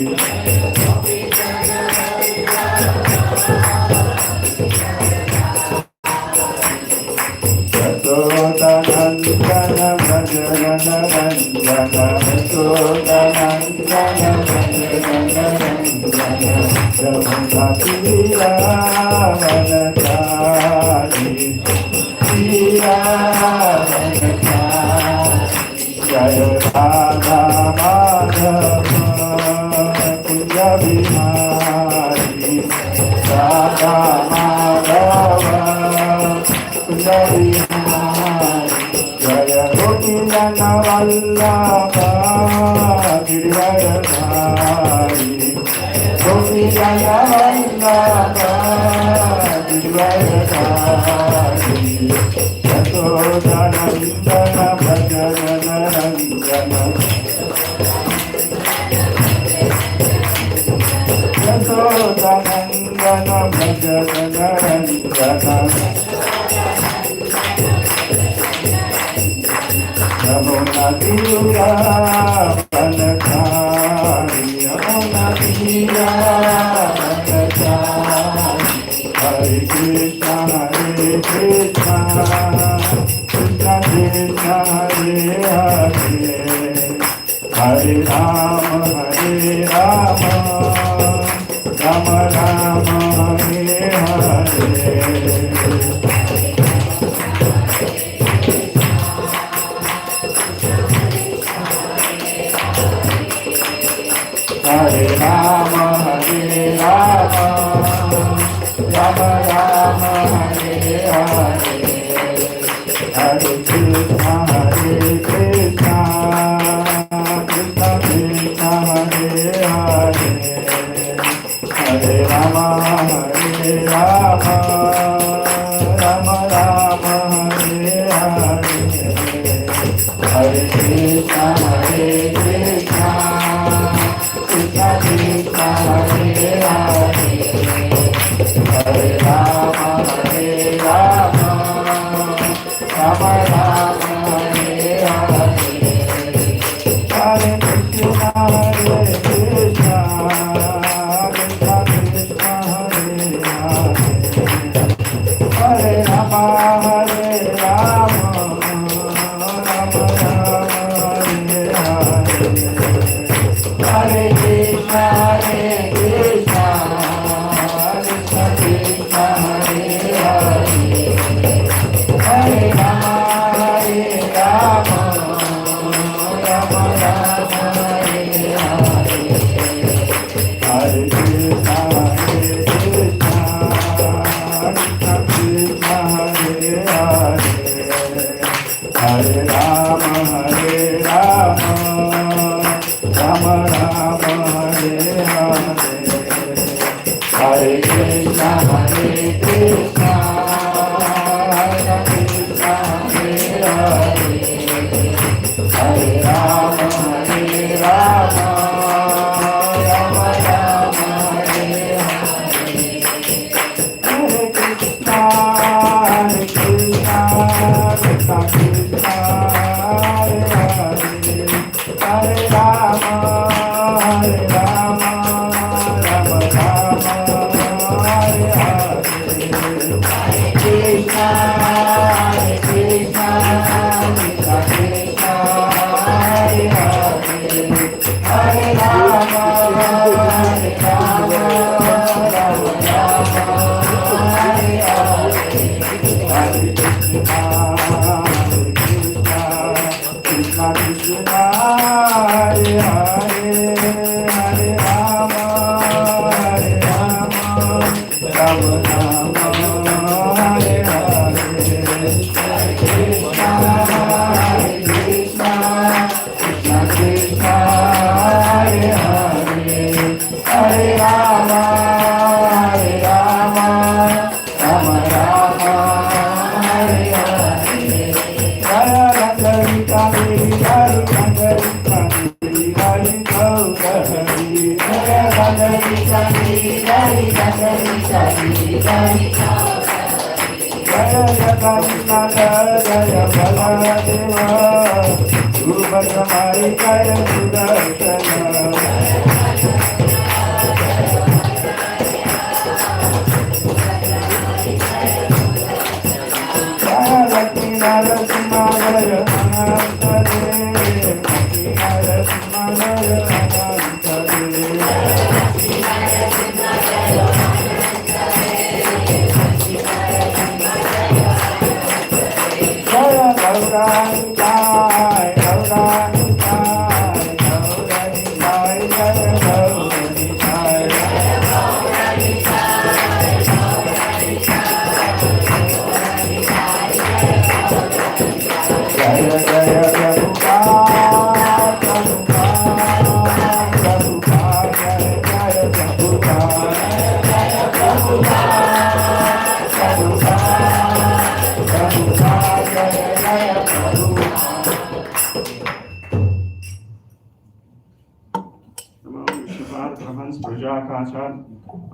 Jaya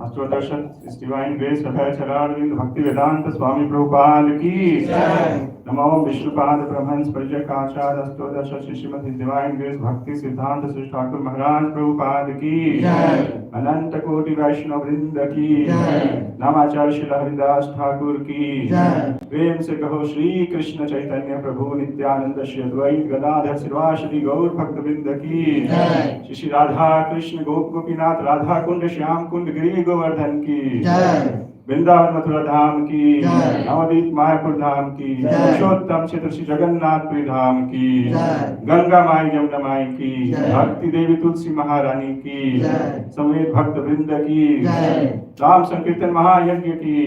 अष्टोदश इस divine grace अभय चरारविंद भक्ति वेदांत स्वामी प्रभुपाद की नमो विष्णुपाद ब्रह्मंस परिचय आचार्य अष्टोदश श्रीमती डिवाइन ग्रेस भक्ति सिद्धांत श्री ठाकुर महाराज प्रभुपाद की अनंत कोटि वैष्णव वृंद की नामाचार्य श्री हरिदास ठाकुर की प्रेम से कहो श्री कृष्ण चैतन्य प्रभु नित्यानंद श्री अद्वैत गदाधर श्रीवासदि गौर भक्त वृंद की श्री राधा कृष्ण गोप गोपीनाथ राधा कुंड श्याम कुंड गिरी गोवर्धन की वृंदावन मथुरा धाम की नवदीप मायापुर धाम की पुरुषोत्तम क्षेत्र श्री जगन्नाथपुरी धाम की गंगा माई जमुना माई की भक्ति देवी तुलसी महारानी की समेत भक्त वृंद की राम संकीर्तन महायज्ञ की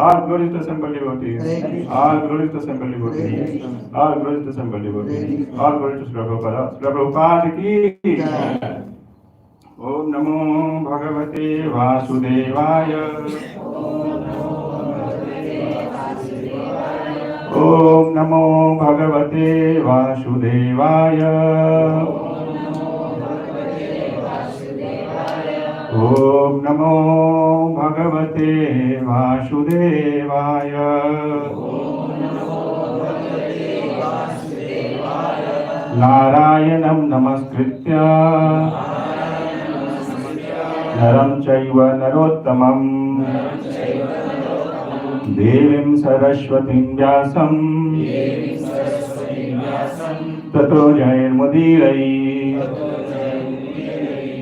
all glory to assembled devotees, all glory to assembled devotees, all glory to assembled devotees, all glory to Prabhupada की ओम नमो भगवते वासुदेवाय ओम नमो भगवते वासुदेवाय ओम नमो भगवते वासुदेवाय नारायणं नमस्कृत्य नरं चैव नरोत्तमं देवीं सरस्वतीं व्यासं ततो जयमुदीरये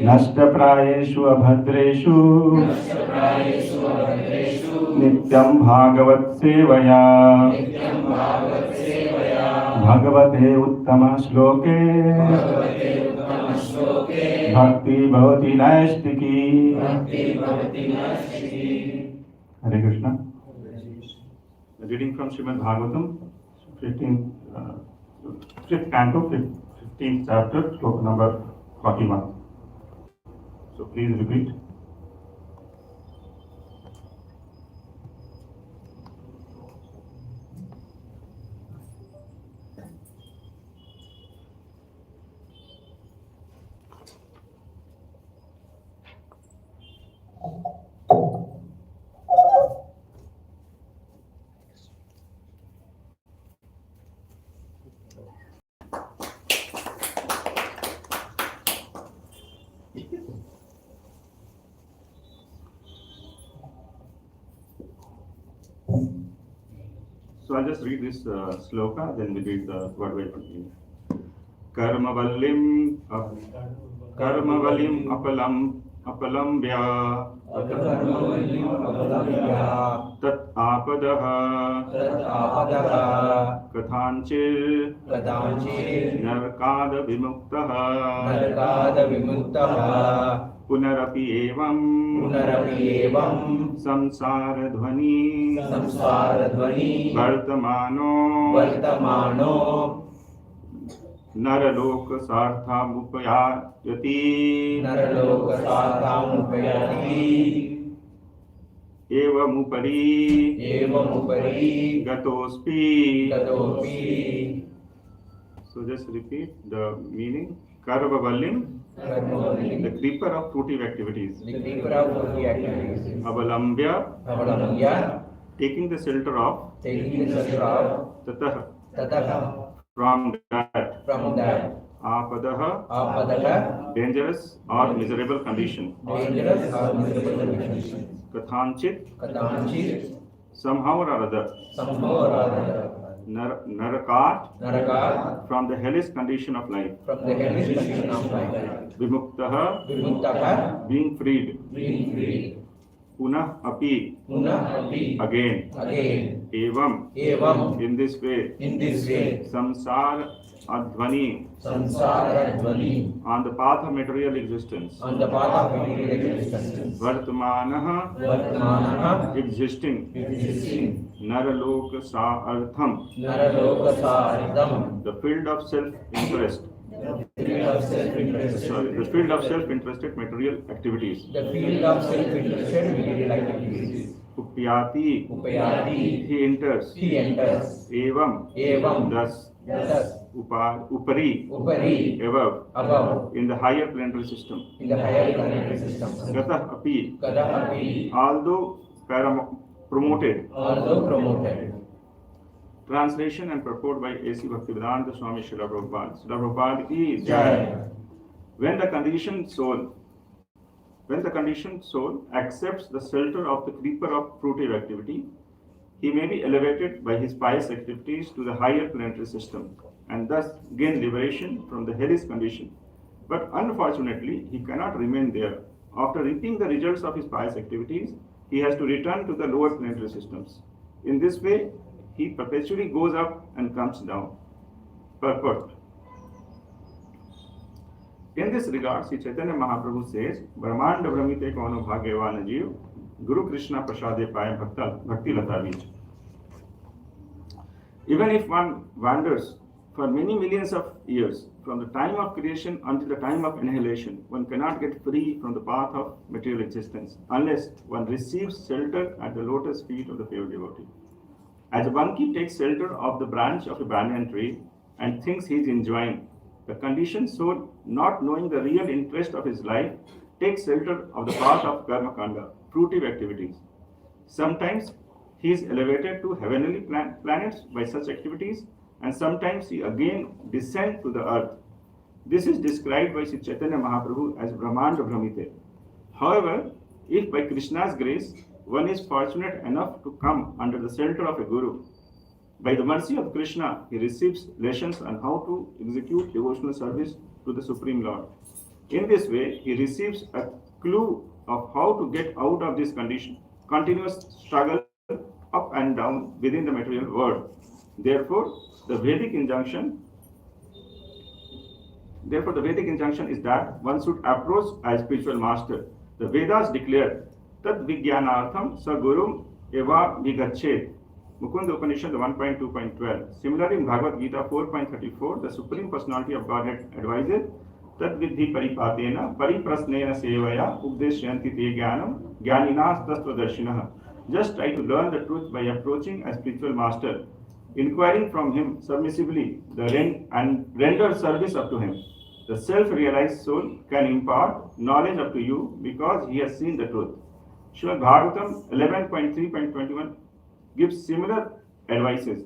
नष्टप्रायेषु अभद्रेषु नित्यं भागवत सेवया भगवते उत्तम श्लोके भक्ति भवति नैष्टिकी। हरे Krishna. Reading from Srimad Bhagavatam, 5th canto, 15th chapter, sloka number 41. So please repeat. So I'll just read this sloka, then we read the word by word. Karmavallim apalambya tat apadaha kathanchir narkada vimuktaha पुनरपि एवं संसार ध्वनि वर्तमानो नरलोक सार्थामुपयाति एवमुपरि गतोस्पि. So just repeat the meaning. Karvavallim, the creeper of fruitive activities. Avalambya, taking the shelter of. Tatah, from that. Apadaha, dangerous or miserable condition. Kathanchit, somehow or other. Narakat, from the hellish condition of life. from the hellish condition of life. Vimuktaha, being freed. Being free. Punah api, again. Evam, in this way. Samsara advani, on the path of material existence. Vartamanaha, existing. Naraloka saartham, the field of self-interest. The field of self-interested material activities. Upyati, he enters. Evam, thus. Upari, above, in the higher planetary system. Gatah api, although promoted. Translation and purport by A.C. Bhaktivedanta Swami Srila Prabhupada. Srila Prabhupada ki Jai. When the conditioned soul accepts the shelter of the creeper of fruitive activity, he may be elevated by his pious activities to the higher planetary system and thus gain liberation from the hellish condition. But unfortunately, he cannot remain there. After reaping the results of his pious activities, he has to return to the lower planetary systems. In this way, he perpetually goes up and comes down. Purport. In this regard, Sri Chaitanya Mahaprabhu says, Brahmanda Brahmite Kono Bhagavana Jeev, Guru Krishna Prasade Paya Bhakti Lata Beej. Even if one wanders for many millions of years, from the time of creation until the time of annihilation, one cannot get free from the path of material existence unless one receives shelter at the lotus feet of the pure devotee. As a monkey takes shelter of the branch of a banyan tree and thinks he is enjoying, the conditioned soul, not knowing the real interest of his life, takes shelter of the path of karma kanda, fruitive activities. Sometimes he is elevated to heavenly planets by such activities, and sometimes he again descends to the earth. This is described by Sri Chaitanya Mahaprabhu as Brahmanda Brahmite. However, if by Krishna's grace one is fortunate enough to come under the shelter of a guru, by the mercy of Krishna, he receives lessons on how to execute devotional service to the Supreme Lord. In this way, he receives a clue of how to get out of this continuous struggle up and down within the material world. Therefore, the Vedic injunction is that one should approach a spiritual master. The Vedas declare Tat Vijnanartham Sagurum Eva Vigachet. Mukunda Upanishad 1.2.12. Similarly, in Bhagavad Gita 4.34, the Supreme Personality of Godhead advises Tat Vidhi Paripatena Pariprasnena Sevaya Updeshyanti Te Jnanam Jnaninas Tattvadarshinaha. Just try to learn the truth by approaching a spiritual master, inquiring from him submissively and render service up to him. The self-realized soul can impart knowledge up to you because he has seen the truth. Srimad Bhagavatam 11.3.21 gives similar advices.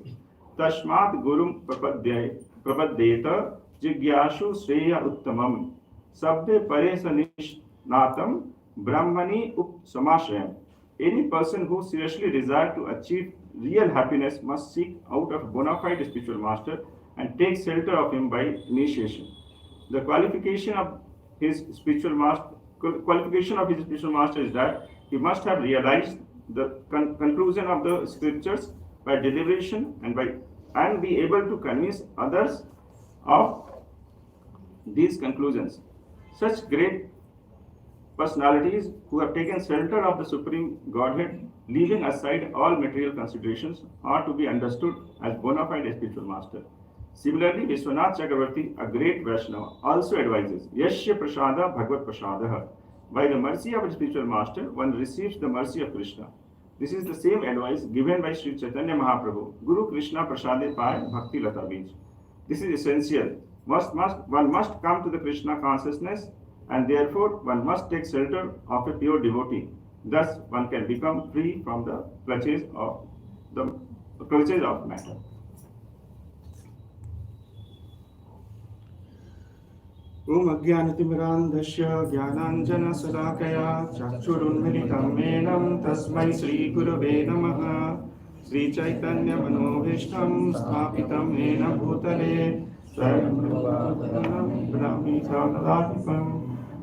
Tashmat Gurum Prapaddeta Jigyashu Shreya Uttamam Sabde Paresanish Natam Brahmani Up Samashayam. Any person who seriously desires to achieve real happiness must seek out a bona fide spiritual master and take shelter of him by initiation. The qualification of his spiritual master is that he must have realized the conclusion of the scriptures by deliberation and be able to convince others of these conclusions. Such great personalities who have taken shelter of the Supreme Godhead, leaving aside all material considerations, are to be understood as bona fide spiritual master. Similarly, Vishwanath Chakravarti, a great Vaishnava, also advises Yashya Prasada Bhagavad Prasadaha. By the mercy of a spiritual master, one receives the mercy of Krishna. This is the same advice given by Sri Chaitanya Mahaprabhu, Guru Krishna Prasade Pai Bhakti Lata Beej. This is essential. One must come to the Krishna consciousness, and therefore one must take shelter of a pure devotee. Thus, one can become free from the clutches of matter. Om Ajnanatimirandhasya Jnananjana Sadakaya Chakshurunmilitam Menam Tasmai Sri Gurave Namaha Sri Chaitanya Manobhishtam Sthapitam Yena Bhutale Swayam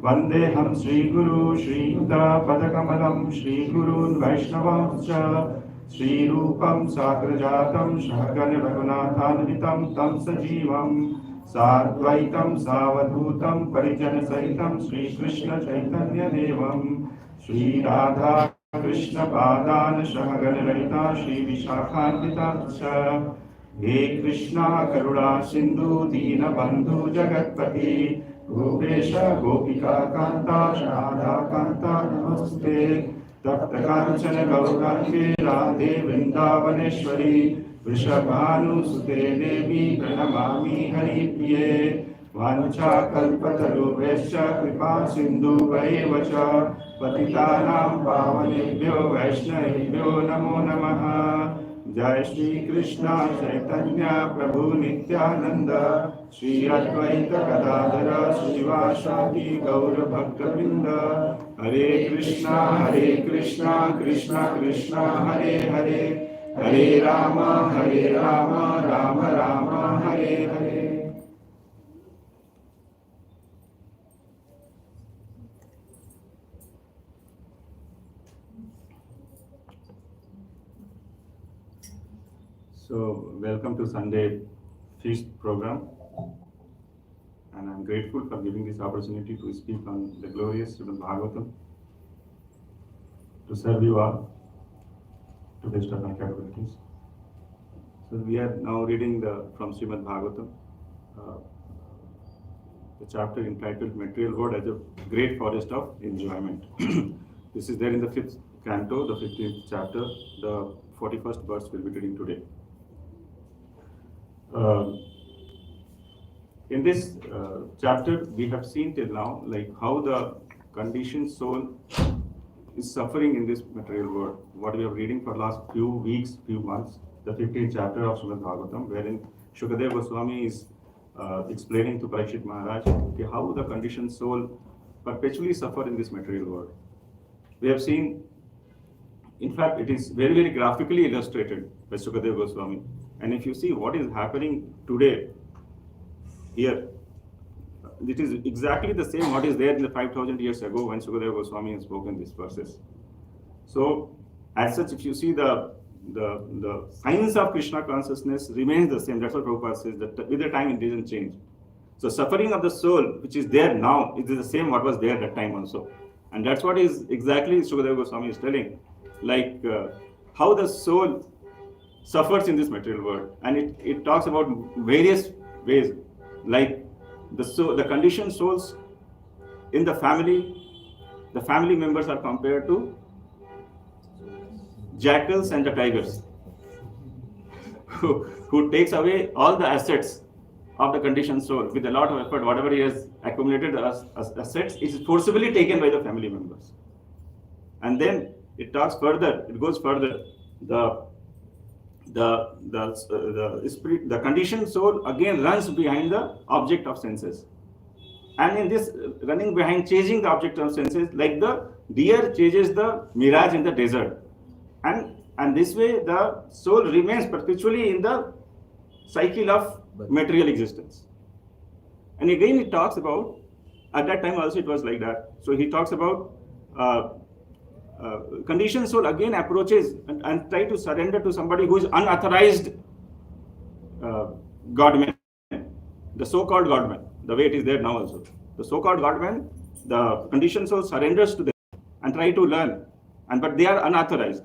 Vandeham Sri Guru Sri Yuta Padakamalam Sri Gurun Vaishnavamscha Sri Rupam Sagrajatam Shahagana Raghunathanvitam Tam Sajivam Sadvaitam Savadhutam Parijana Sahitam Sri Krishna Chaitanya Devam Sri Radha Krishna Padan Shahagana Lalita Sri Vishakhanvita He Krishna Karuna Sindhu Dina Bandhu Jagatpati Gopesha Gopika Kanta Radha Kanta Namaste Tapta Kanchana Gaurange Radhe Vrindavaneshwari Vrishabhanu Sute Devi Pranamami Haripriye Vancha Kalpatarubhescha Kripa Sindhu Vaevacha Patitanam Pavanebhyo Vaishnavibhyo Namo Namaha Jai Shri Krishna Chaitanya Prabhu Nityananda Shri Advaita Gadadhara Srivasadi Gaura Bhakta Vrinda Hare Krishna Krishna Krishna Hare Hare Hare Rama Rama Rama Hare Hare. So, welcome to Sunday Feast program, and I'm grateful for giving this opportunity to speak on the glorious Srimad Bhagavatam, to serve you all to the best of my capabilities. So, we are now reading from Srimad Bhagavatam, the chapter entitled Material World as a Great Forest of Enjoyment. This is there in the 5th canto, the 15th chapter, the 41st verse we'll be reading today. In this chapter, we have seen till now like how the conditioned soul is suffering in this material world. What we are reading for last few weeks, few months, the 15th chapter of Srimad Bhagavatam, wherein Shukadeva Goswami is explaining to Parikshit Maharaj how the conditioned soul perpetually suffer in this material world. We have seen, in fact, it is very, very graphically illustrated by Shukadeva Goswami. And if you see what is happening today, here, it is exactly the same what is there in the 5,000 years ago when Shukadeva Goswami has spoken these verses. So, as such, if you see the science of Krishna consciousness remains the same. That's what Prabhupada says, that with the time it doesn't change. So, suffering of the soul, which is there now, it is the same what was there at that time also. And that's what is exactly Shukadeva Goswami is telling, like how the soul suffers in this material world. And it talks about various ways, like the conditioned souls in the family members are compared to jackals and the tigers, who takes away all the assets of the conditioned soul with a lot of effort. Whatever he has accumulated as assets is forcibly taken by the family members. And then it talks further, it goes further. The conditioned soul again runs behind the object of senses. And in this running behind, chasing the object of senses, like the deer chases the mirage in the desert. And this way the soul remains perpetually in the cycle of material existence. And again it talks about, at that time also it was like that. So he talks about conditioned soul again approaches and try to surrender to somebody who is unauthorized godman, the so-called godman, the way it is there now also. The so-called godman, the conditioned soul surrenders to them and try to learn, but they are unauthorized.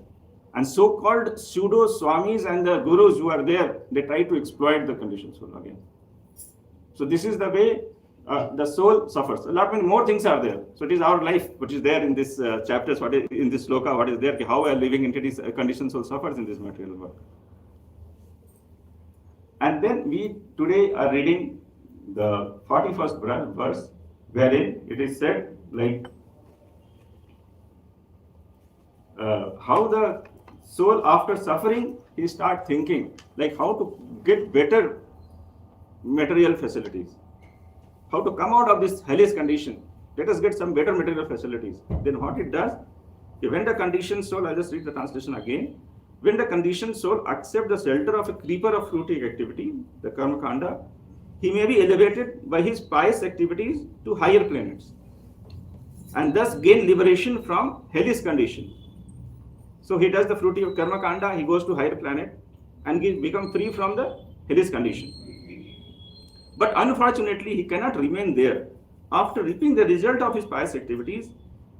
And so-called pseudo-swamis and the gurus who are there, they try to exploit the conditioned soul again. So this is the way the soul suffers. A lot many more things are there. So it is our life which is there in this chapters, what is in this sloka, what is there, how a living entity's conditioned soul suffers in this material world. And then we today are reading the 41st verse, wherein it is said like how the soul after suffering, he start thinking like how to get better material facilities, how to come out of this hellish condition. Let us get some better material facilities. Then what it does, when the conditioned soul, I'll just read the translation again. when the conditioned soul accepts the shelter of a creeper of fruitive activity, the karma kanda, he may be elevated by his pious activities to higher planets and thus gain liberation from hellish condition. So he does the fruitive karma kanda, he goes to higher planet and he become free from the hellish condition. But unfortunately, he cannot remain there. After reaping the result of his pious activities,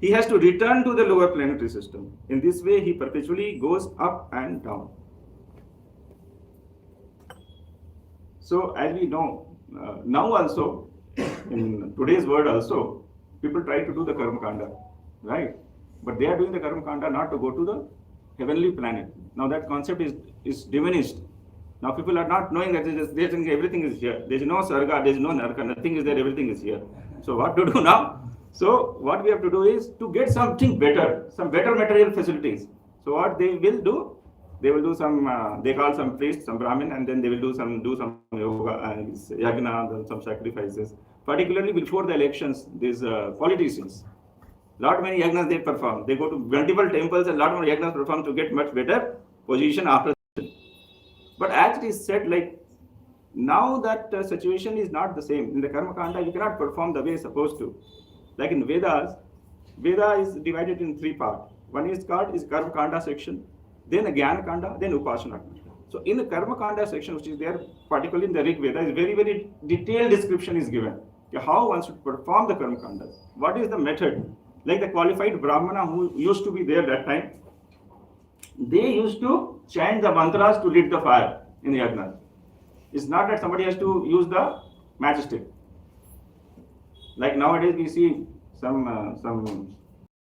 he has to return to the lower planetary system. In this way, he perpetually goes up and down. So, as we know, now also, in today's world also, people try to do the karma kanda, right? But they are doing the karma kanda not to go to the heavenly planet. Now that concept is diminished. Now people are not knowing that they think everything is here. There is no sarga, there is no narka, nothing is there, everything is here. So what to do now? So what we have to do is to get something better, some better material facilities. So what they will do? They will do some, they call some priest, some Brahmin, and then they will do some yoga and yagna, some sacrifices. Particularly before the elections, these politicians, lot many yagnas they perform. They go to multiple temples and lot more yagnas perform to get much better position after. But as it is said, like now that situation is not the same. In the karma kanda, you cannot perform the way it's supposed to. Like in Vedas, Veda is divided in three parts. One is called karma kanda section, then a jnana kanda, then upasana kanda. So in the karma kanda section, which is there, particularly in the Rig Veda, is very, very detailed description is given. How one should perform the karma kanda. What is the method? Like the qualified Brahmana who used to be there that time, they used to chant the mantras to lit the fire in the yagna. It's not that somebody has to use the matchstick. Like nowadays we see some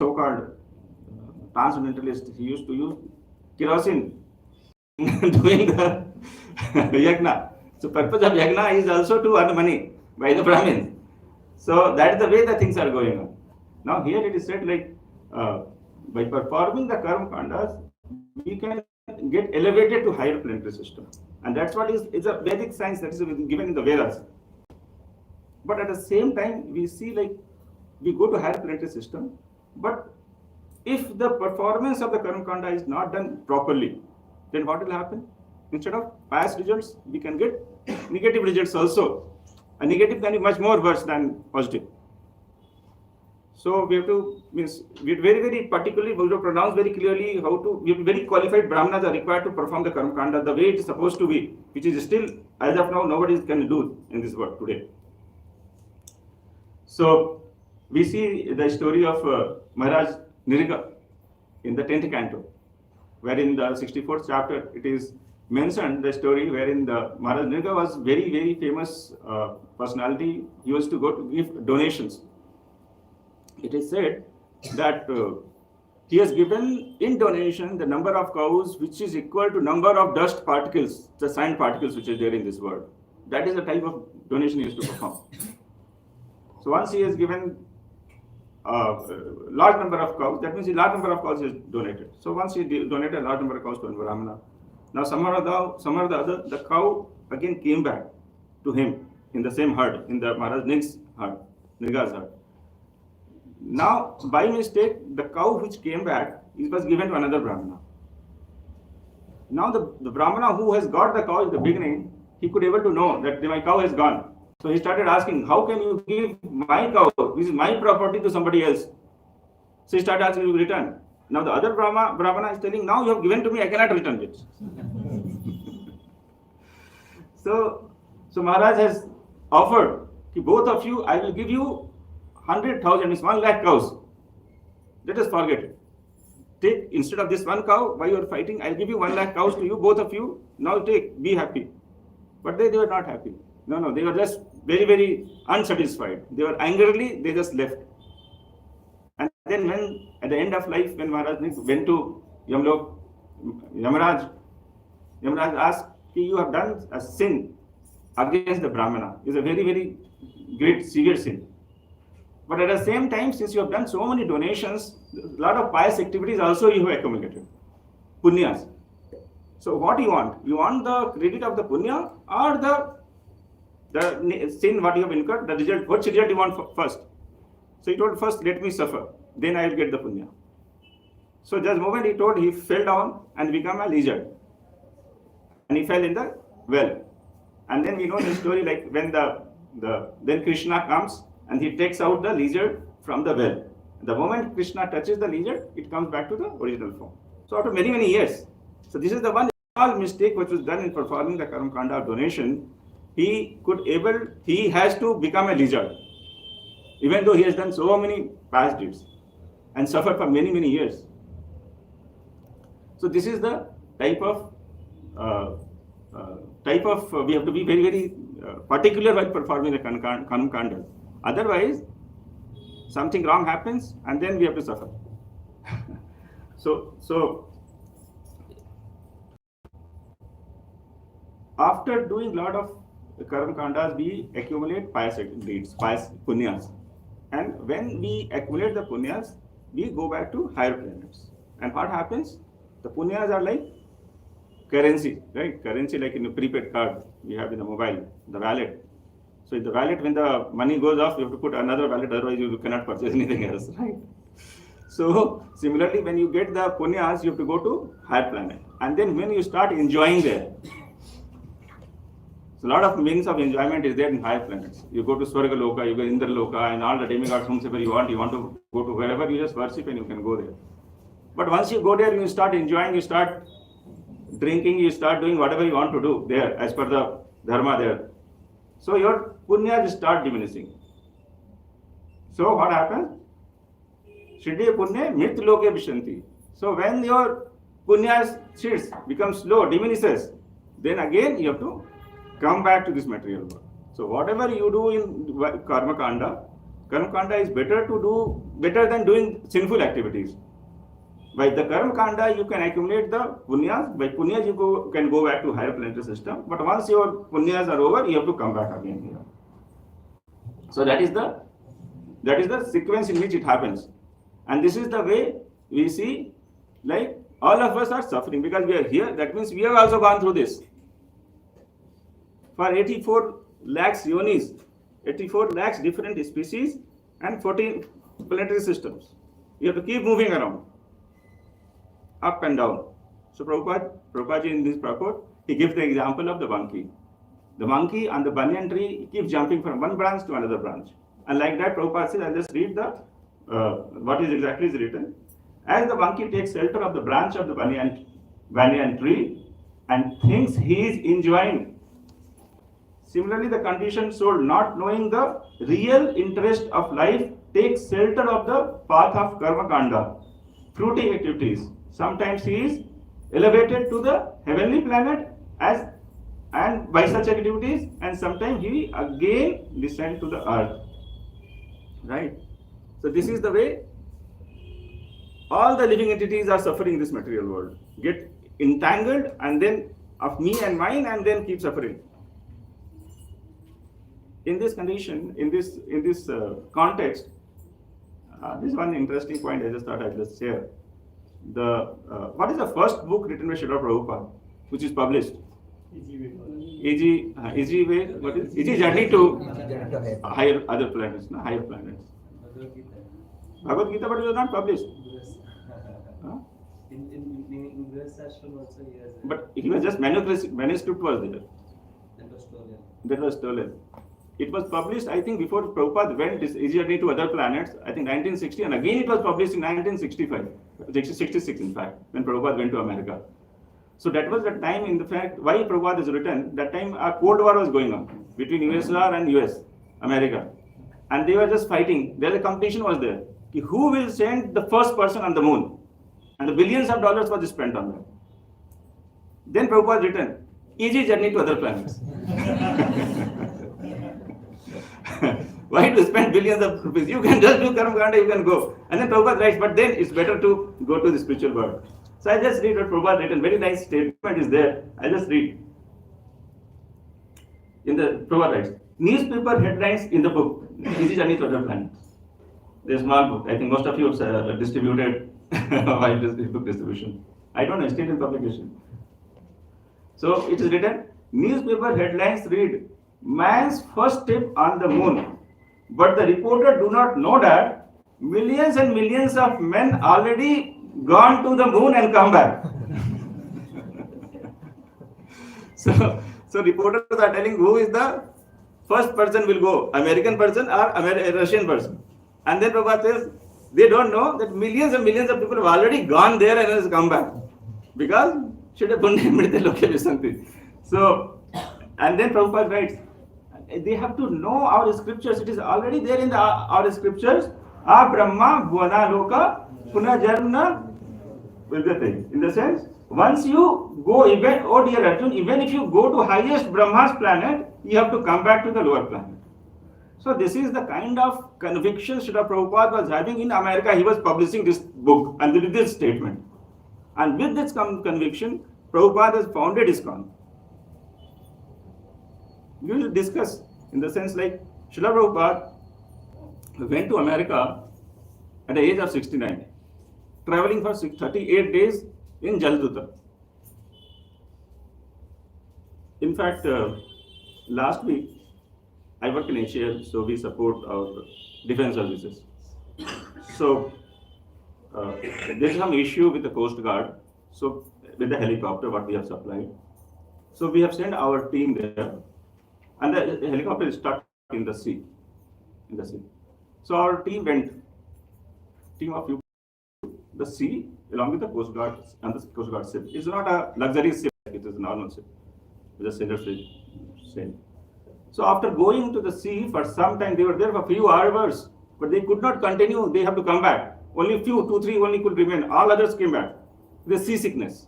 so-called transcendentalist, he used to use kerosene doing the yagna. So purpose of yagna is also to earn money by the Brahmins. So that is the way the things are going on. Now here it is said like by performing the karma kandas, we can get elevated to higher planetary system. And that's what is a Vedic science that is given in the Vedas. But at the same time, we see like we go to higher planetary system, but if the performance of the karma kanda is not done properly, then what will happen? Instead of pious results, we can get negative results also. A negative can be much more worse than positive. So we have to we very, very particularly we have to pronounce very clearly how to. We have very qualified brahmanas are required to perform the karma kanda the way it is supposed to be, which is still as of now nobody can do in this world today. So we see the story of Maharaj Nirga in the 10th canto, where in the 64th chapter it is mentioned the story wherein the Maharaj Nirga was very, very famous personality. He used to go to give donations. It is said that he has given in donation the number of cows which is equal to number of dust particles, the sand particles which is there in this world. That is the type of donation he used to perform. So once he has given a large number of cows, that means a large number of cows is donated. So once he donated a large number of cows to a Brahmana, now somehow or the other, the cow again came back to him in the same herd, in the Maharaj Nirga's herd. Now, by mistake, the cow which came back, it was given to another Brahmana. Now the Brahmana who has got the cow in the beginning, he could able to know that my cow has gone. So he started asking, how can you give my cow, this is my property, to somebody else? So he started asking to return. Now the other Brahmana is telling, now you have given to me, I cannot return it. So Maharaj has offered, both of you, I will give you 100,000, means 1 lakh cows. Let us forget it. Take, instead of this one cow, why you are fighting, I'll give you 1 lakh cows to you, both of you. Now take, be happy. But they were not happy. No, they were just very, very unsatisfied. They were angrily, they just left. And then when, at the end of life, when Maharaj went to Yamlok, Yamaraj asked, you have done a sin against the Brahmana. It's a very, very great, severe sin. But at the same time, since you have done so many donations, a lot of pious activities also you have accumulated. Punyas. So what do you want? You want the credit of the punya or the sin what you have incurred, the result, what result you want first? So he told, first let me suffer, then I will get the punya. So just the moment he told, he fell down and became a lizard. And he fell in the well. And then we know the story, like when then Krishna comes and he takes out the lizard from the well. The moment Krishna touches the lizard, it comes back to the original form. So after many, many years. So this is the one small mistake which was done in performing the Karma Kanda of donation. He has to become a lizard, even though he has done so many past deeds and suffered for many, many years. So this is the type of we have to be very, very particular while performing the Karma Kanda. Otherwise, something wrong happens and then we have to suffer. So after doing lot of Karma Kandas, we accumulate pious deeds, pious punyas. And when we accumulate the punyas, we go back to higher planets. And what happens? The punyas are like currency, right? Currency like in a prepaid card we have in the mobile, the wallet. So in the wallet, when the money goes off, you have to put another wallet, otherwise you cannot purchase anything else, right? So similarly, when you get the punyas, you have to go to higher planet. And then when you start enjoying there, so a lot of means of enjoyment is there in higher planets. You go to Swarga Loka, you go Indra Loka, and all the demigods, whomsoever you want to go to wherever, you just worship and you can go there. But once you go there, you start enjoying, you start drinking, you start doing whatever you want to do there as per the dharma there. So your punyas start diminishing. So what happens? Shriddhi punya mrit loke vishanti. So when your punyas shits become slow, diminishes, then again you have to come back to this material world. So whatever you do in Karma Kanda is better than doing sinful activities. By the Karma Kanda, you can accumulate the punyas. By punyas, you can go back to higher planetary system. But once your punyas are over, you have to come back again here. So that is the sequence in which it happens. And this is the way we see, like all of us are suffering because we are here. That means we have also gone through this. For 84 lakhs yonis, 84 lakhs different species and 14 planetary systems. You have to keep moving around, up and down. So Prabhupada in this purport, he gives the example of the monkey. The monkey on the banyan tree keeps jumping from one branch to another branch. And like that, Prabhupada says, I'll just read the what is exactly is written. As the monkey takes shelter of the branch of the banyan tree and thinks he is enjoying. Similarly, the conditioned soul, not knowing the real interest of life, takes shelter of the path of Karma Kanda, fruiting activities. Sometimes he is elevated to the heavenly planet and by such activities, and sometimes he again descends to the earth. Right? So this is the way all the living entities are suffering in this material world. Get entangled and then of me and mine and then keep suffering. In this condition, in this context, this is one interesting point I just thought I'd just share. What is the first book written by Srila Prabhupada, which is published? Easy Way. What is Easy Journey to Higher Planets? Bhagavad Gita, but it was not published. In US also he has. But he was just manuscript was there. That was stolen. It was published, I think, before Prabhupada went this Easy Journey to Other Planets, I think 1960, and again it was published in 1965, 66 in fact, when Prabhupada went to America. So that was the time, in fact, why Prabhupada is written, that time a Cold War was going on between USSR and US, America. And they were just fighting. There a competition was there. Who will send the first person on the moon? And the billions of dollars was spent on that. Then Prabhupada written, Easy Journey to Other Planets. Why to spend billions of rupees? You can just do Karma Kanda, you can go. And then Prabhupada writes, but then it's better to go to the spiritual world. So I just read what Prabhupada written. Very nice statement is there. I just read. In the Prabhupada writes, newspaper headlines in the book, Easy Journey to Other Planets. There's a small book. I think most of you have distributed while this book distribution. I don't know, state in publication. So it is written, newspaper headlines read, man's first step on the moon. But the reporter do not know that millions and millions of men already gone to the moon and come back. So reporters are telling who is the first person will go, American person or Russian person. And then Prabhupada says, they don't know that millions and millions of people have already gone there and has come back. Because should have been something. So, and then Prabhupada writes, they have to know our scriptures. It is already there in our scriptures. A Brahma Bhuvana Loka Punajarna Vidyate. In the sense, once you go, even, oh dear Arjun, even if you go to highest Brahma's planet, you have to come back to the lower planet. So this is the kind of conviction Srila Prabhupada was having in America. He was publishing this book and with this statement. And with this conviction, Prabhupada has founded ISKCON. We will discuss in the sense like Srila Prabhupada went to America at the age of 69, traveling for 38 days in Jaladuta. In fact, last week, I work in Asia, so we support our defense services. So there is some issue with the Coast Guard, so with the helicopter what we have supplied. So we have sent our team there, and the helicopter is stuck in the sea. So our team of you, the sea along with the Coast Guard and the Coast Guard ship. It's not a luxury ship; it is a normal ship with a sailor sail. So after going to the sea for some time, they were there for a few hours, but they could not continue. They have to come back. Only few, 2, 3 only could remain. All others came back with seasickness.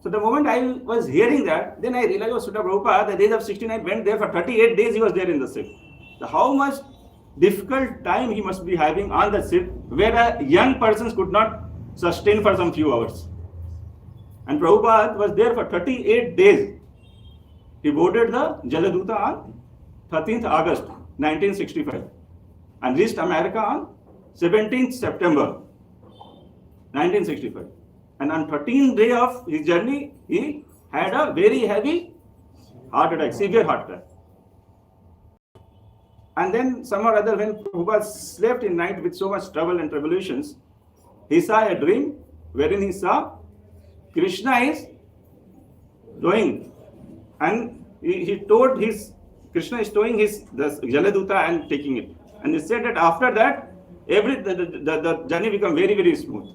So the moment I was hearing that, then I realized, oh, Srila Prabhupada, at the age of 69, went there for 38 days. He was there in the ship. So how much difficult time he must be having on the ship, where a young person could not sustain for some few hours. And Prabhupada was there for 38 days. He boarded the Jaladuta on 13th August 1965 and reached America on 17th September 1965. And on 13th day of his journey, he had a very heavy heart attack, severe heart attack. And then some or other, when Prabhupada slept in night with so much trouble and tribulations, he saw a dream wherein he saw Krishna is going. And he told Krishna is towing the Jaladuta and taking it. And he said that after that, the journey became very, very smooth.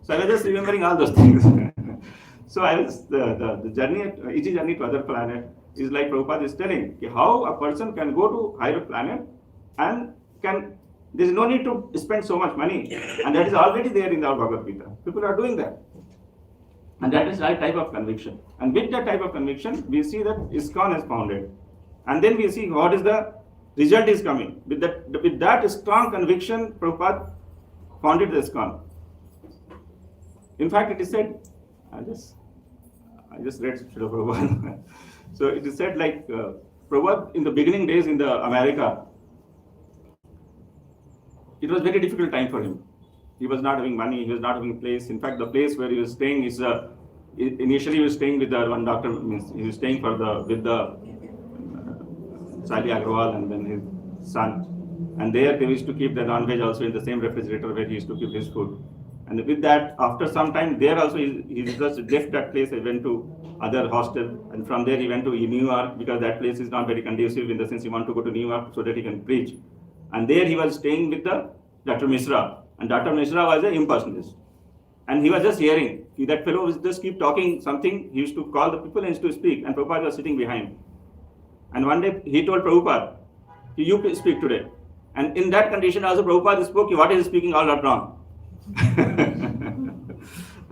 So I was just remembering all those things. So the journey, each journey to other planet is like Prabhupada is telling how a person can go to higher planet and there is no need to spend so much money. And that is already there in our Bhagavad Gita. People are doing that. And that is the right type of conviction. And with that type of conviction, we see that ISKCON is founded. And then we see what is the result is coming. With that strong conviction, Prabhupada founded the ISKCON. In fact, it is said, I just read Srila Prabhupada. So it is said like Prabhupada in the beginning days in the America, it was very difficult time for him. He was not having money, he was not having a place. In fact, the place where he was staying is, initially he was staying with one doctor, he was staying with the Sali Agrawal and then his son. And there they used to keep the non-veg also in the same refrigerator where he used to keep his food. And with that, after some time, there also he just left that place. He went to other hostel, and from there he went to New York because that place is not very conducive in the sense he wanted to go to New York so that he can preach. And there he was staying with the Dr. Mishra, and Dr. Mishra was an impersonalist. And he was just hearing. That fellow was just keep talking something. He used to call the people and used to speak, and Prabhupada was sitting behind. And one day he told Prabhupada, you speak today. And in that condition also Prabhupada spoke, what is he speaking all not wrong.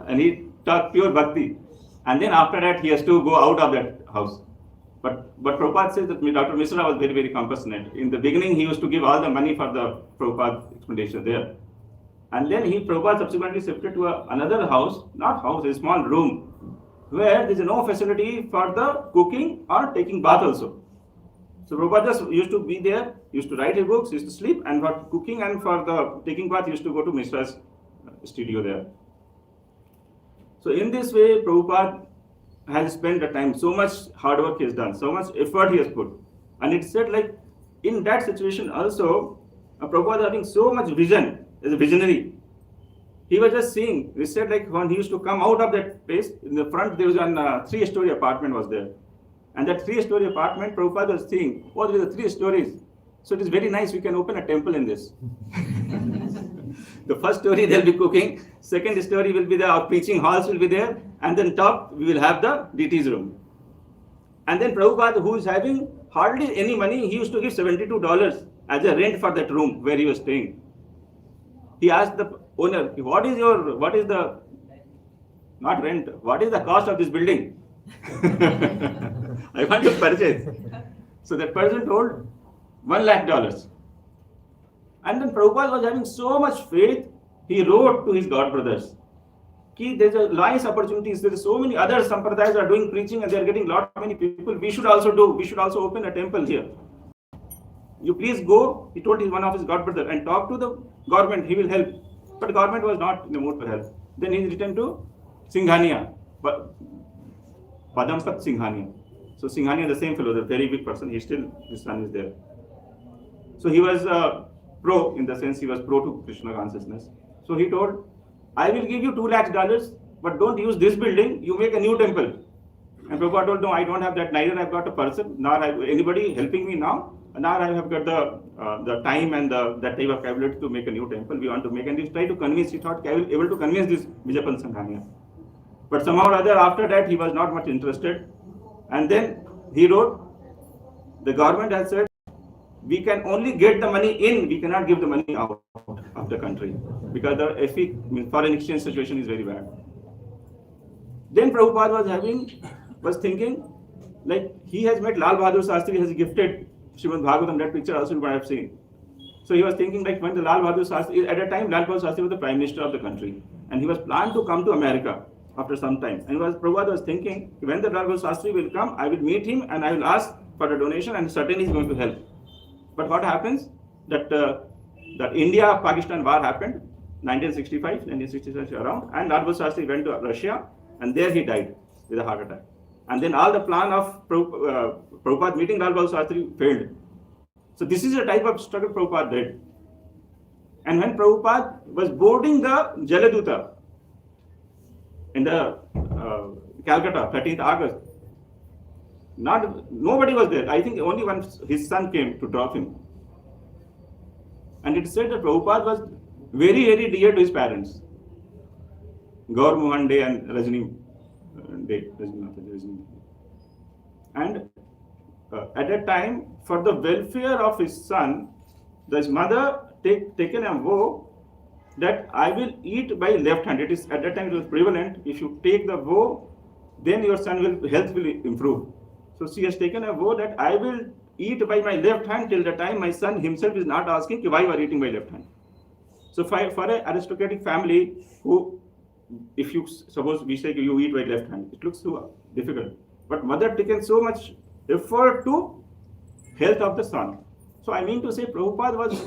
And he taught pure bhakti. And then after that he has to go out of that house. But Prabhupada says that Dr. Mishra was very, very compassionate. In the beginning he used to give all the money for the Prabhupada explanation there. And then Prabhupada subsequently shifted to another house, a small room, where there is no facility for the cooking or taking bath also. So Prabhupada just used to be there, used to write his books, used to sleep, and for cooking and for the taking bath, he used to go to Mishra's studio there. So in this way, Prabhupada has spent the time, so much hard work he has done, so much effort he has put. And it said like, in that situation also, Prabhupada having so much vision, as a visionary, he was just seeing. He said like when he used to come out of that place, in the front there was a 3-story apartment was there. And that 3-story apartment, Prabhupada was seeing, oh, there is 3 stories. So it is very nice, we can open a temple in this. The first story they'll be cooking, second story will be the preaching halls will be there, and then top we will have the deities room. And then Prabhupada, who is having hardly any money, he used to give $72 as a rent for that room where he was staying. He asked the owner, what is the, not rent, what is the cost of this building? I want to purchase. So that person told $1 lakh. And then Prabhupada was having so much faith, he wrote to his god brothers, there's a nice opportunities, there are so many other sampradayas are doing preaching and they are getting many people, we should also open a temple here. You please go, he told one of his god brothers, and talk to the government, he will help. But the government was not in the mood to help. Then he returned to Singhania, Padampat Singhania. So Singhania, the same fellow, the very big person, his son is there. So he was pro, in the sense he was pro to Krishna consciousness. So he told, I will give you $2 lakh, but don't use this building, you make a new temple. And Prabhupada told, no, I don't have that, neither I've got a person, nor I have anybody helping me now, nor I have got the time and that type of capability to make a new temple. We want to make, and he tried to convince, he thought I will able to convince this Vijapan Sanghania. But somehow or other, after that, he was not much interested. And then he wrote, the government has said, we can only get the money in, we cannot give the money out of the country, because the foreign exchange situation is very bad. Then Prabhupada was thinking, like he has met Lal Bahadur Shastri, has gifted Srimad Bhagavatam, that picture also you might have seen. So he was thinking like when the Lal Bahadur Shastri, at that time Lal Bahadur Shastri was the Prime Minister of the country, and he was planned to come to America after some time. And Prabhupada was thinking, when the Lal Bahadur Shastri will come, I will meet him and I will ask for a donation, and certainly he is going to help. But what happens, that India-Pakistan war happened, 1965 around, and Lal Bahadur Shastri went to Russia, and there he died with a heart attack. And then all the plan of Prabhupada meeting Lal Bahadur Shastri failed. So this is the type of struggle Prabhupada did. And when Prabhupada was boarding the Jaladuta in the Calcutta, 13th August, nobody was there. I think only his son came to drop him. And it said that Prabhupada was very, very dear to his parents, Gaur Mohan Dey and Rajni Dey. And at that time, for the welfare of his son, his mother taken a vow that I will eat by left hand. It is at that time it was prevalent. If you take the vow, then your son health will improve. So she has taken a vow that I will eat by my left hand till the time my son himself is not asking why you are eating by left hand. So for an aristocratic family, who, if you suppose we say you eat by left hand, it looks too difficult. But mother taken so much effort to health of the son. So I mean to say, Prabhupada was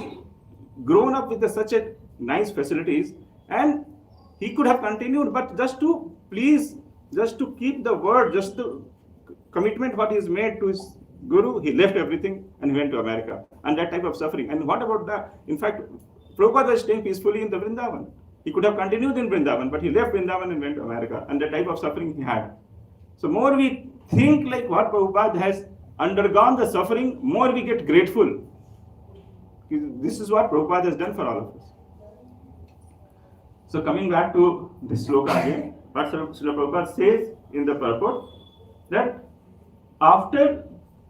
grown up with such a nice facilities, and he could have continued, but just to please, just to keep the word, just the commitment what he has made to his guru, he left everything and he went to America. And that type of suffering. And what about that? In fact, Prabhupada was staying peacefully in the Vrindavan. He could have continued in Vrindavan, but he left Vrindavan and went to America. And the type of suffering he had. So more we think like what Prabhupada has undergone the suffering, more we get grateful. This is what Prabhupada has done for all of us. So coming back to this sloka again, what Srila Prabhupada says in the purport, that after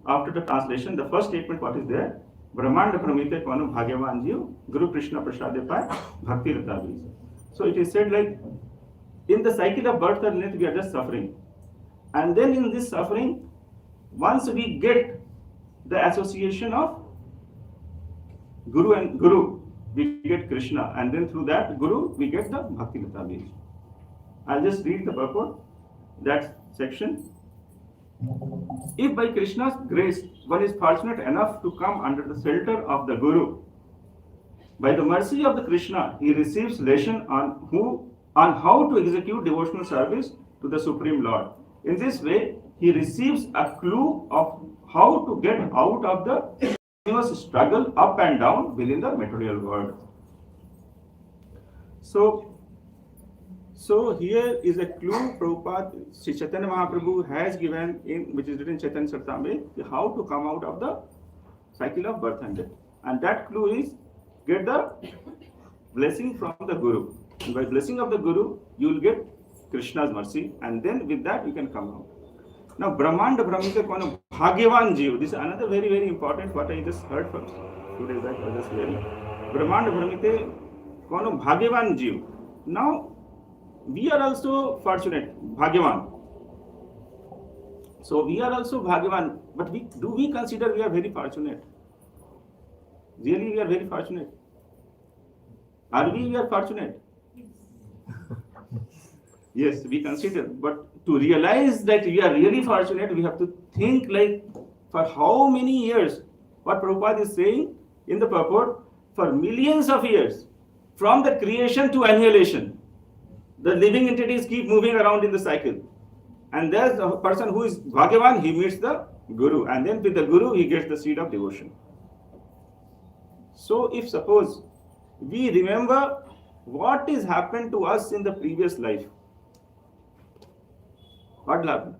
the translation, the first statement what is there, Brahmanda Pramite Panu Bhagyavan Jiv, Guru Krishna Prasade Pai, Bhakti Ratavi. So it is said like, in the cycle of birth and death, we are just suffering. And then in this suffering, once we get the association of Guru and Guru, we get Krishna, and then through that Guru, we get the Bhakti Ratavi. I'll just read the purport, that section. If by Krishna's grace one is fortunate enough to come under the shelter of the Guru, by the mercy of the Krishna, he receives lesson on how to execute devotional service to the Supreme Lord. In this way, he receives a clue of how to get out of the continuous struggle up and down within the material world. So, So here is a clue Prabhupada, Sri Chaitanya Mahaprabhu has given in, which is written in Chaitanya Charitamrita, how to come out of the cycle of birth and death. And that clue is get the blessing from the Guru. And by blessing of the Guru, you will get Krishna's mercy, and then with that you can come out. Now, Brahmanda Brahmite Kono Bhagyavan Jeev. This is another very, very important what I just heard from 2 days back. I was just hearing. Brahmanda Brahmite Kono Bhagyavan Jeev. Now, we are also fortunate, Bhagyavan. So we are also Bhagyavan, but do we consider we are very fortunate? Really, we are very fortunate. Are we are fortunate? Yes, we consider, but to realize that we are really fortunate, we have to think like for how many years, what Prabhupada is saying in the purport, for millions of years, from the creation to annihilation, the living entities keep moving around in the cycle. And there's a person who is Bhagavan, he meets the Guru, and then with the Guru, he gets the seed of devotion. So if suppose we remember what is happened to us in the previous life, what will happen?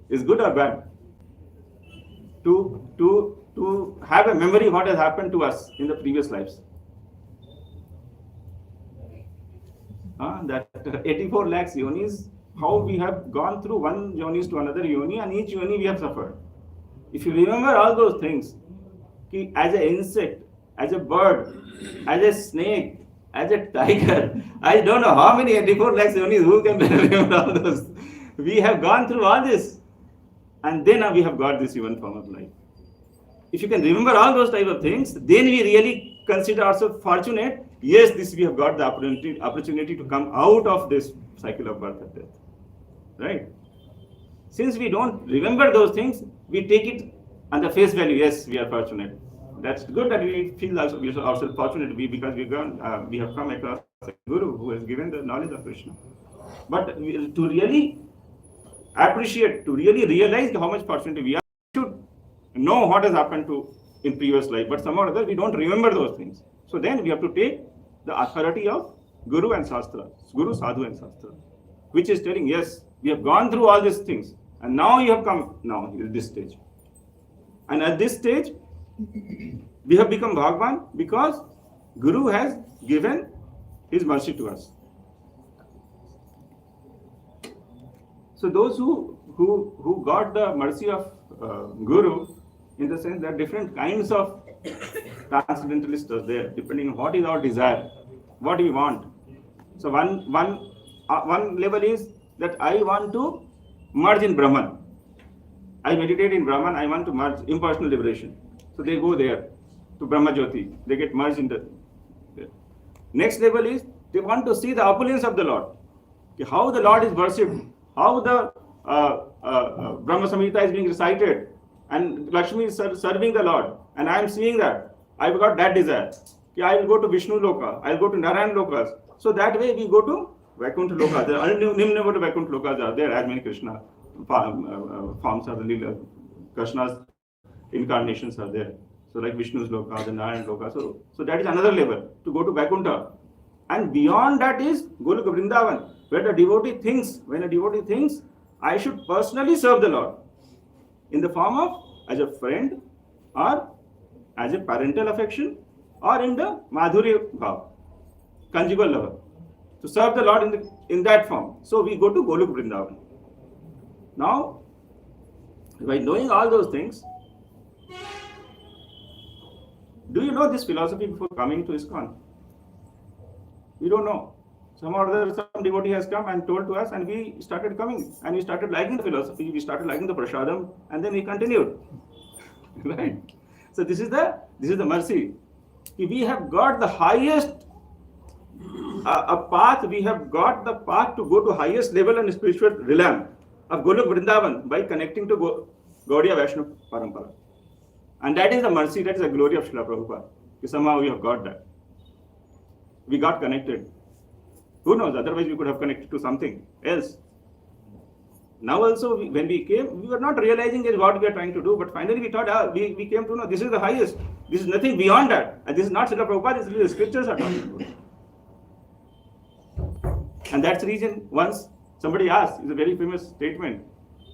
Is good or bad? To have a memory what has happened to us in the previous lives. That 84 lakhs yonis, how we have gone through one yonis to another yoni, and each yoni we have suffered. If you remember all those things, as an insect, as a bird, as a snake, as a tiger, I don't know how many 84 lakhs yonis, who can remember all those? We have gone through all this, and then we have got this human form of life. If you can remember all those type of things, then we really consider ourselves fortunate. Yes, this we have got the opportunity to come out of this cycle of birth and death. Right? Since we don't remember those things, we take it on the face value. Yes, we are fortunate. That's good that we feel ourselves fortunate because we have come across a Guru who has given the knowledge of Krishna. But to really appreciate, to really realize how much fortunate we are, we should know what has happened to in previous life. But somehow or other, we don't remember those things. So then we have to take the authority of Guru and Shastra, Guru, Sadhu and Shastra, which is telling, yes, we have gone through all these things, and now you have come now at this stage. And at this stage, we have become Bhagwan because Guru has given his mercy to us. So those who got the mercy of Guru, in the sense that different kinds of transcendentalists are there, depending on what is our desire, what we want. So one level is that I want to merge in Brahman. I meditate in Brahman, I want to merge impersonal liberation. So they go there to Brahma Jyoti, they get merged in the. Next level is they want to see the opulence of the Lord, how the Lord is worshipped, how the Brahma Samhita is being recited, and Lakshmi is serving the Lord, and I am seeing that. I've got that desire. I will go to Vishnu Loka, I will go to Narayan Lokas. So that way we go to Vaikuntha Loka. The Nimnavata Vaikuntha Lokas are there, as many Krishna forms are the Krishna's incarnations are there. So like Vishnu's Loka, the Narayan Loka. So that is another level, to go to Vaikuntha. And beyond that is Goloka Vrindavan, where the devotee thinks, when a devotee thinks, I should personally serve the Lord in the form of as a friend or as a parental affection or in the Madhurya Bhav, conjugal level, to serve the Lord in that form. So we go to Goloka Vrindavan. Now, by knowing all those things, do you know this philosophy before coming to ISKCON? We don't know. Some devotee has come and told to us, and we started coming, and we started liking the philosophy, we started liking the prasadam, and then we continued. Right? So this is the mercy. We have got the highest a path. We have got the path to go to highest level and spiritual realm of Golok Vrindavan by connecting to Gaudiya Vaishnava Parampara. And that is the mercy, that is the glory of Srila Prabhupada. Somehow we have got that. We got connected. Who knows? Otherwise we could have connected to something else. Now also, when we came, we were not realizing what we are trying to do, but finally we thought, we came to know this is the highest. This is nothing beyond that. And this is not Srila Prabhupada, this is the scriptures are talking about. And that's the reason once somebody asked, it's a very famous statement,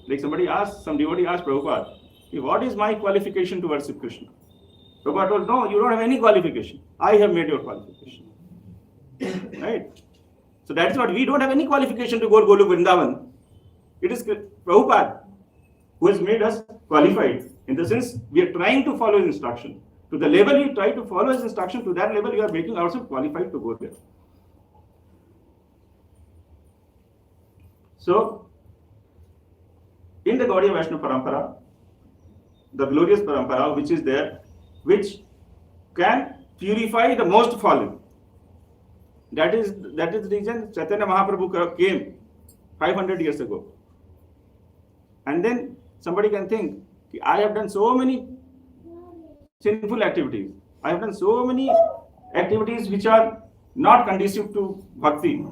like somebody asked, some devotee asked Prabhupada, what is my qualification to worship Krishna? Prabhupada told, no, you don't have any qualification. I have made your qualification. Right? So that's what, we don't have any qualification to go to Golok Vrindavan. It is Prabhupada who has made us qualified. In the sense, we are trying to follow his instruction. To the level we try to follow his instruction, to that level we are making ourselves qualified to go there. So, in the Gaudiya Vaishnava Parampara, the glorious Parampara which is there, which can purify the most fallen. That is the reason Chaitanya Mahaprabhu came 500 years ago. And then somebody can think, I have done so many sinful activities. I have done so many activities which are not conducive to bhakti.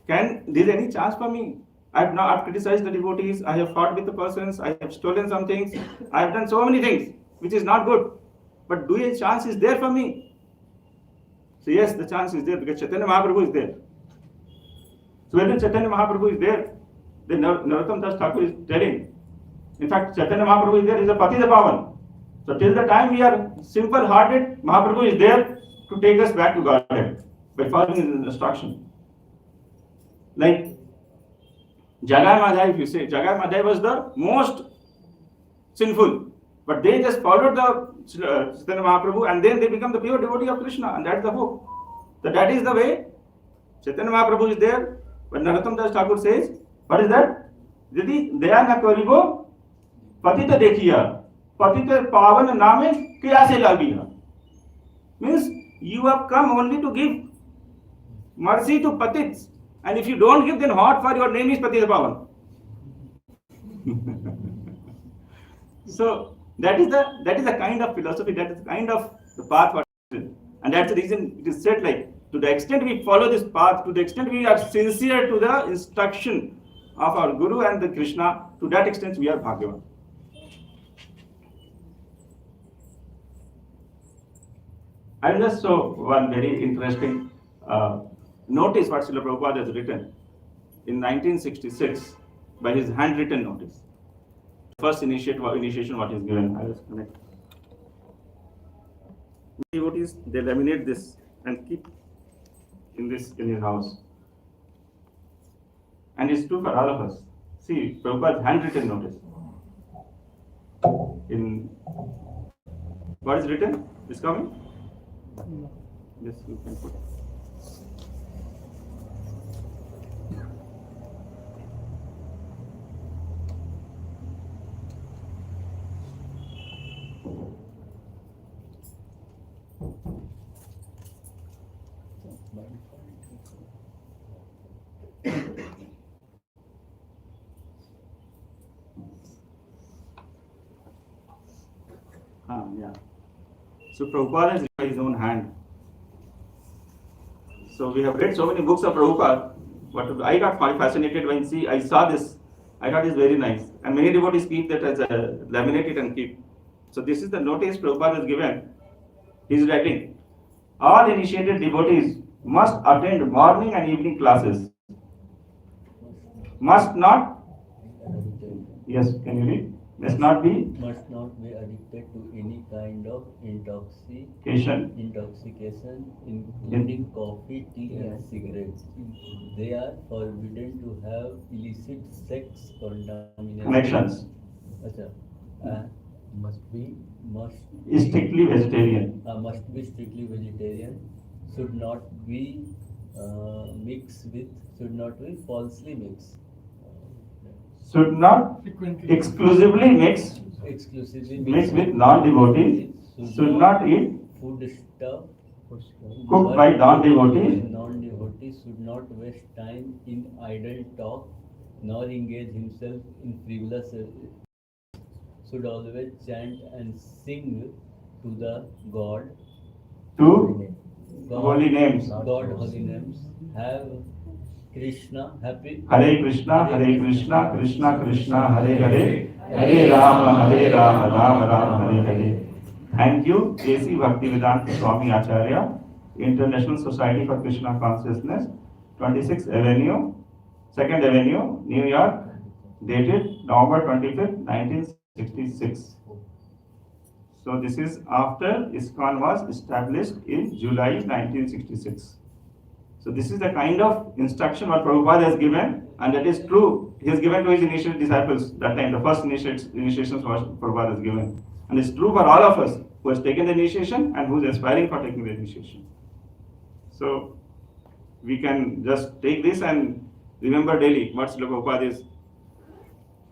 Can there any chance for me? I've criticized the devotees, I have fought with the persons, I have stolen some things, I have done so many things which is not good. But do a chance is there for me? So yes, the chance is there because Chaitanya Mahaprabhu is there. So when Chaitanya Mahaprabhu is there, then Narottam Das Thakur is telling. In fact, Chaitanya Mahaprabhu is there, is a Patita Pavan. So till the time we are simple-hearted, Mahaprabhu is there to take us back to Godhead by following his instruction. Like Jagai Madhai, if you say, Jagai Madhai was the most sinful, but they just followed the Chaitanya Mahaprabhu and then they become the pure devotee of Krishna, and that's the hope. So that is the way Chaitanya Mahaprabhu is there, but Narottam Das Thakur says, what is that? Yadi daya na karibo patita dekhiya, patita pavan name kya se lagiya. Means you have come only to give mercy to patits, and if you don't give, then what for your name is Patita Pavan? So that is the kind of philosophy, that is the kind of the path for it. And that's the reason it is said, like, to the extent we follow this path, to the extent we are sincere to the instruction of our Guru and the Krishna, to that extent we are Bhagyavan. I will just show one very interesting notice what Srila Prabhupada has written in 1966 by his handwritten notice. First initiation what is given. I will connect. Devotees, they laminate this and keep in his house. And it's true for all of us. See, Prabhupada's handwritten notice. In what is written? Is coming? Yes, you can put. Yeah. So Prabhupada has written by his own hand. So we have read so many books of Prabhupada, but I got fascinated when I saw this. I thought it's very nice. And many devotees keep that as a laminated and keep. So this is the notice Prabhupada has given. He is writing, all initiated devotees must attend morning and evening classes. Must not, yes, can you read? Must not be addicted to any kind of intoxication, including coffee, tea, and cigarettes. They are forbidden to have illicit sex connections. Must be strictly vegetarian. Must be strictly vegetarian. Should not be falsely mixed. Should not exclusively mix with non-devotees. Should not eat food stuff cooked by non-devotees. Non-devotees should not waste time in idle talk, nor engage himself in frivolous. Should always chant and sing to the God. Holy names. God holy names. Have Krishna happy. Hare Krishna, Krishna Krishna, Hare Hare, Hare Rama, Rama Rama, Hare Hare. Thank you, A.C. Bhaktivedanta Swami Acharya, International Society for Krishna Consciousness, 26th Avenue, 2nd Avenue, New York, dated November 25th, 1966. So this is after ISKCON was established in July 1966. So this is the kind of instruction what Prabhupada has given, and that is true. He has given to his initial disciples that time. The first initiations was Prabhupada has given, and it's true for all of us who has taken the initiation and who is aspiring for taking the initiation. So we can just take this and remember daily what Srila Prabhupada is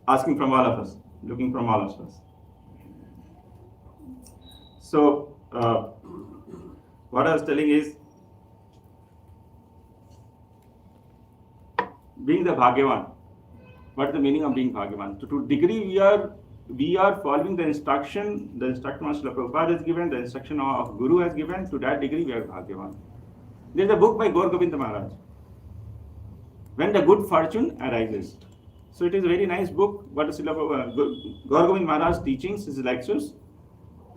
asking from all of us, looking from all of us. So what I was telling is, being the Bhagyavan. What is the meaning of being Bhagyavan? To degree we are following the instruction Srila Prabhupada has given, the instruction of Guru has given, to that degree we are Bhagyavan. There is a book by Gaur Govinda Maharaj, When the Good Fortune Arises. So it is a very nice book, what is Gaur Govinda Maharaj's teachings, his lectures.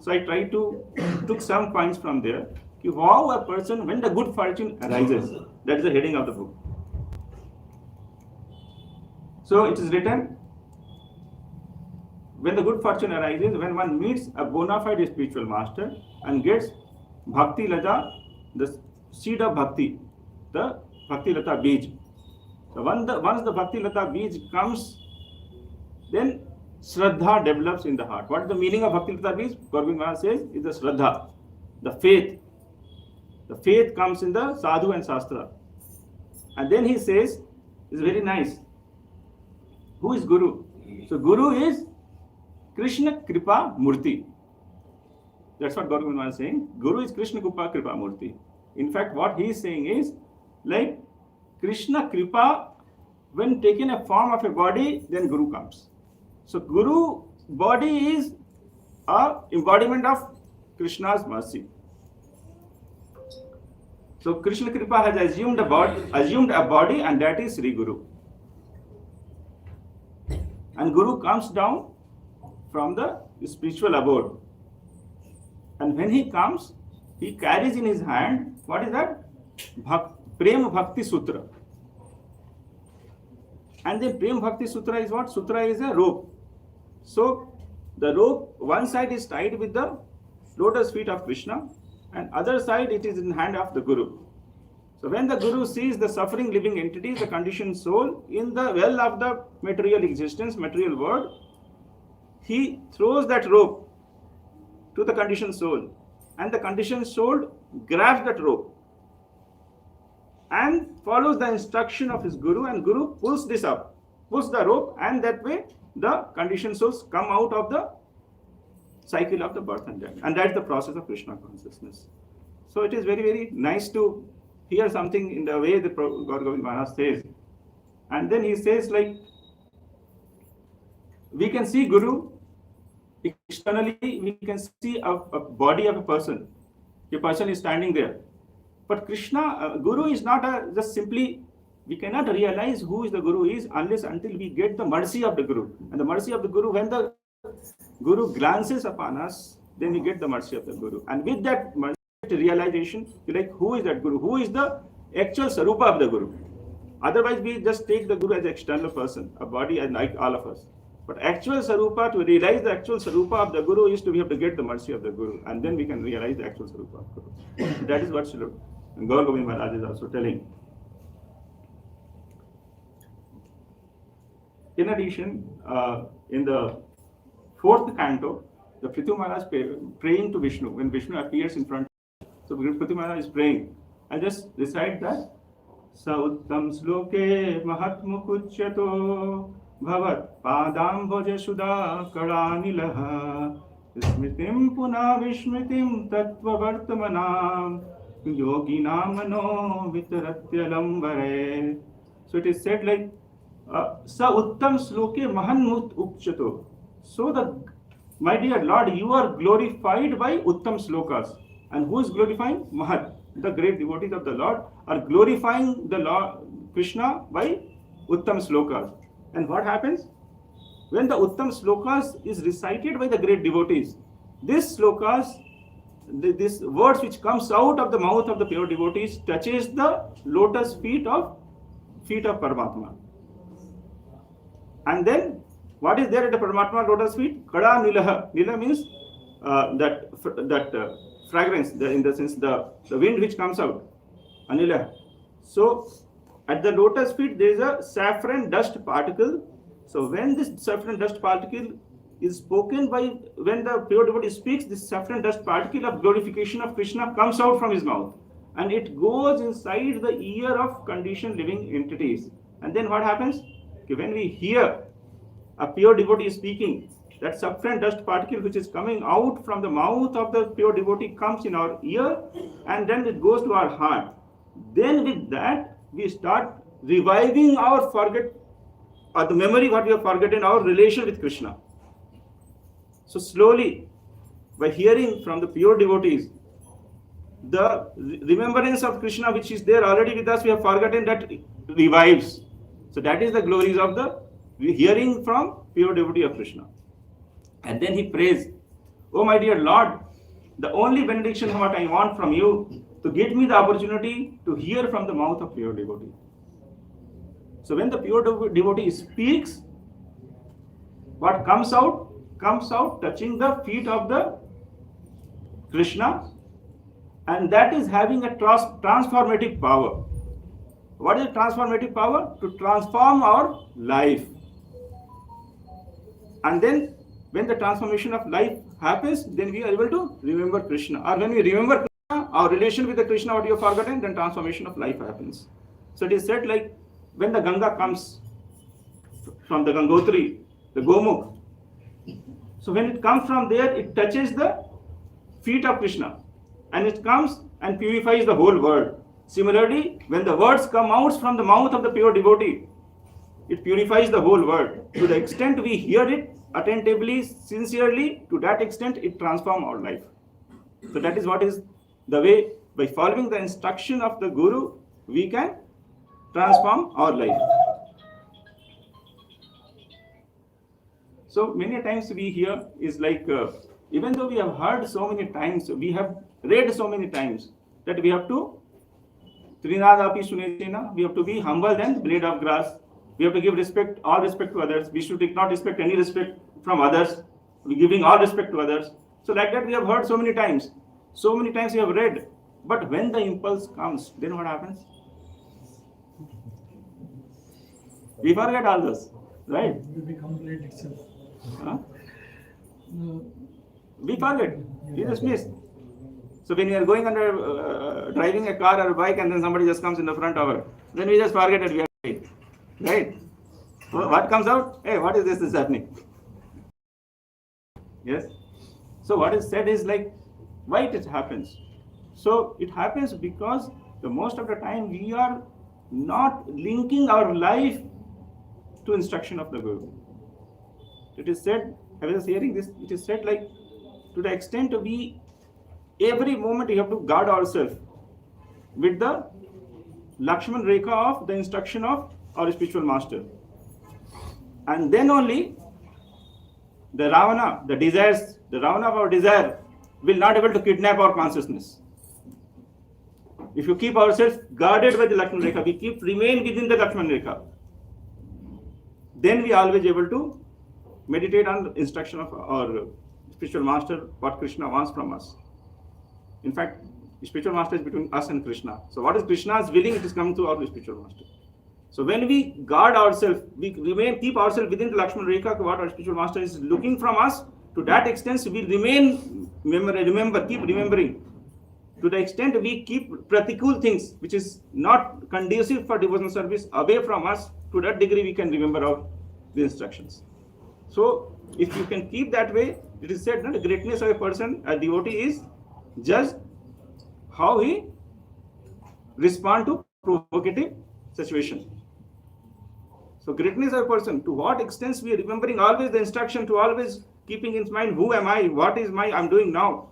So I try to took some points from there. How a person, when the good fortune arises, that is the heading of the book. So it is written, when the good fortune arises, when one meets a bona fide spiritual master and gets Bhakti Lata, the seed of Bhakti, the Bhakti Lata Bij. So once the Bhakti Lata Bij comes, then Shraddha develops in the heart. What is the meaning of Bhakti Lata Bij? Gaur Govinda Maharaj says, is the Shraddha, the faith. The faith comes in the Sadhu and Shastra. And then he says, it's very nice. Who is Guru? So Guru is Krishna Kripa Murti. That's what Gaur Govinda Maharaj is saying. Guru is Krishna Kripa Murti. In fact, what he is saying is, like Krishna Kripa, when taken a form of a body, then Guru comes. So Guru body is a embodiment of Krishna's mercy. So Krishna Kripa has assumed a body, and that is Sri Guru. And Guru comes down from the spiritual abode. And when he comes, he carries in his hand, what is that? Prem Bhakti Sutra. And then Prem Bhakti Sutra is what? Sutra is a rope. So the rope, one side is tied with the lotus feet of Krishna, and other side it is in hand of the Guru. So when the Guru sees the suffering living entity, the conditioned soul, in the well of the material existence, material world, he throws that rope to the conditioned soul, and the conditioned soul grabs that rope and follows the instruction of his Guru, and Guru pulls the rope, and that way the conditioned souls come out of the cycle of the birth and death. And that's the process of Krishna consciousness. So it is very, very nice to hear something in the way the Gaur Govinda Maharaj says. And then he says, like, we can see Guru externally, we can see a body of a person. A person is standing there. But Krishna, Guru is not just simply, we cannot realize who is the Guru is until we get the mercy of the Guru. And the mercy of the Guru, when the Guru glances upon us, then we get the mercy of the Guru. And with that mercy realization, you're like, who is that Guru? Who is the actual Sarupa of the Guru? Otherwise, we just take the Guru as an external person, a body, and like all of us. But actual Sarupa, to realize the actual Sarupa of the Guru is we have to get the mercy of the Guru, and then we can realize the actual Sarupa of Guru. That is what Srila Gaur Govinda Maharaj is also telling. In addition, in the 4th canto, the Prithu Maharaj praying to Vishnu, when Vishnu appears in front. So Prithu Maharaj is praying. I just recite that. Sa uttam sloke mahatmukuchyato bhavat padam bhaja sudha kadanilaha smritim puna vishmitim tattva vartamanam yoginam mano vitaratyalambare. So it is said like, Sa uttam sloke mahanmut ukchato. So my dear Lord, you are glorified by uttam slokas. And who is glorifying? Mahat. The great devotees of the Lord are glorifying the Lord Krishna by uttam slokas. And what happens? When the uttam slokas is recited by the great devotees, these slokas this words which comes out of the mouth of the pure devotees touches the lotus feet of Paramatma. And then what is there at the Paramatma lotus feet? Kada nilaha. Nila means that fragrance, in the sense the wind which comes out. Anila. So at the lotus feet there is a saffron dust particle. So when this saffron dust particle is spoken by, when the pure devotee speaks, this saffron dust particle of glorification of Krishna comes out from his mouth, and it goes inside the ear of conditioned living entities. And then what happens? Okay, when we hear a pure devotee speaking, that saffron dust particle which is coming out from the mouth of the pure devotee comes in our ear, and then it goes to our heart. Then with that we start reviving our the memory what we have forgotten, our relation with Krishna. So slowly, by hearing from the pure devotees, the remembrance of Krishna which is there already with us, we have forgotten, that revives. So that is the glories of the hearing from pure devotee of Krishna. And then he prays, "Oh my dear Lord, the only benediction what I want from you, to give me the opportunity to hear from the mouth of pure devotee." So when the pure devotee speaks, what comes out touching the feet of the Krishna, and that is having a transformative power. What is transformative power? To transform our life. And then when the transformation of life happens, then we are able to remember Krishna. Or when we remember Krishna, our relation with the Krishna what you have forgotten, then transformation of life happens. So it is said, like when the Ganga comes from the Gangotri, the Gomukh, so when it comes from there, it touches the feet of Krishna, and it comes and purifies the whole world. Similarly, when the words come out from the mouth of the pure devotee, it purifies the whole world. To the extent we hear it attentively, sincerely, to that extent it transforms our life. So that is what is the way, by following the instruction of the Guru, we can transform our life. So many times we hear is like, even though we have heard so many times, we have read so many times, that we have to Trinadapi Sunechena, we have to be humble than blade of grass. We have to give respect, all respect to others. We should not expect any respect from others. We giving all respect to others. So like that we have heard so many times. So many times we have read. But when the impulse comes, then what happens? We forget all this, right? You become blade itself. Huh? No. We forget. We dismiss. So when we are going under, driving a car or a bike, and then somebody just comes in the front of it, then we just forget that we are right. Right? So what comes out? Hey, what is this is happening? Yes? So what is said is like, why it happens? So it happens because the most of the time we are not linking our life to instruction of the Guru. It is said, I was hearing this, it is said like, to the extent we, every moment we have to guard ourselves with the Lakshman Rekha of the instruction of our spiritual master. And then only the Ravana, the Ravana of our desire will not able to kidnap our consciousness. If you keep ourselves guarded by the Lakshman Rekha, we remain within the Lakshman Rekha, then we are always able to meditate on the instruction of our spiritual master, what Krishna wants from us. In fact, the spiritual master is between us and Krishna. So what is Krishna's willing, it is coming through our spiritual master. So when we guard ourselves, we keep ourselves within the Lakshman Rekha, what our spiritual master is looking from us, to that extent we keep remembering. To the extent we keep pratikul things, which is not conducive for devotional service, away from us, to that degree we can remember the instructions. So if you can keep that way, it is said that the greatness of a person, a devotee, is just how he respond to provocative situation. So greatness of a person, to what extent we are remembering always the instruction, to always keeping in mind, who am I, what is I'm doing now.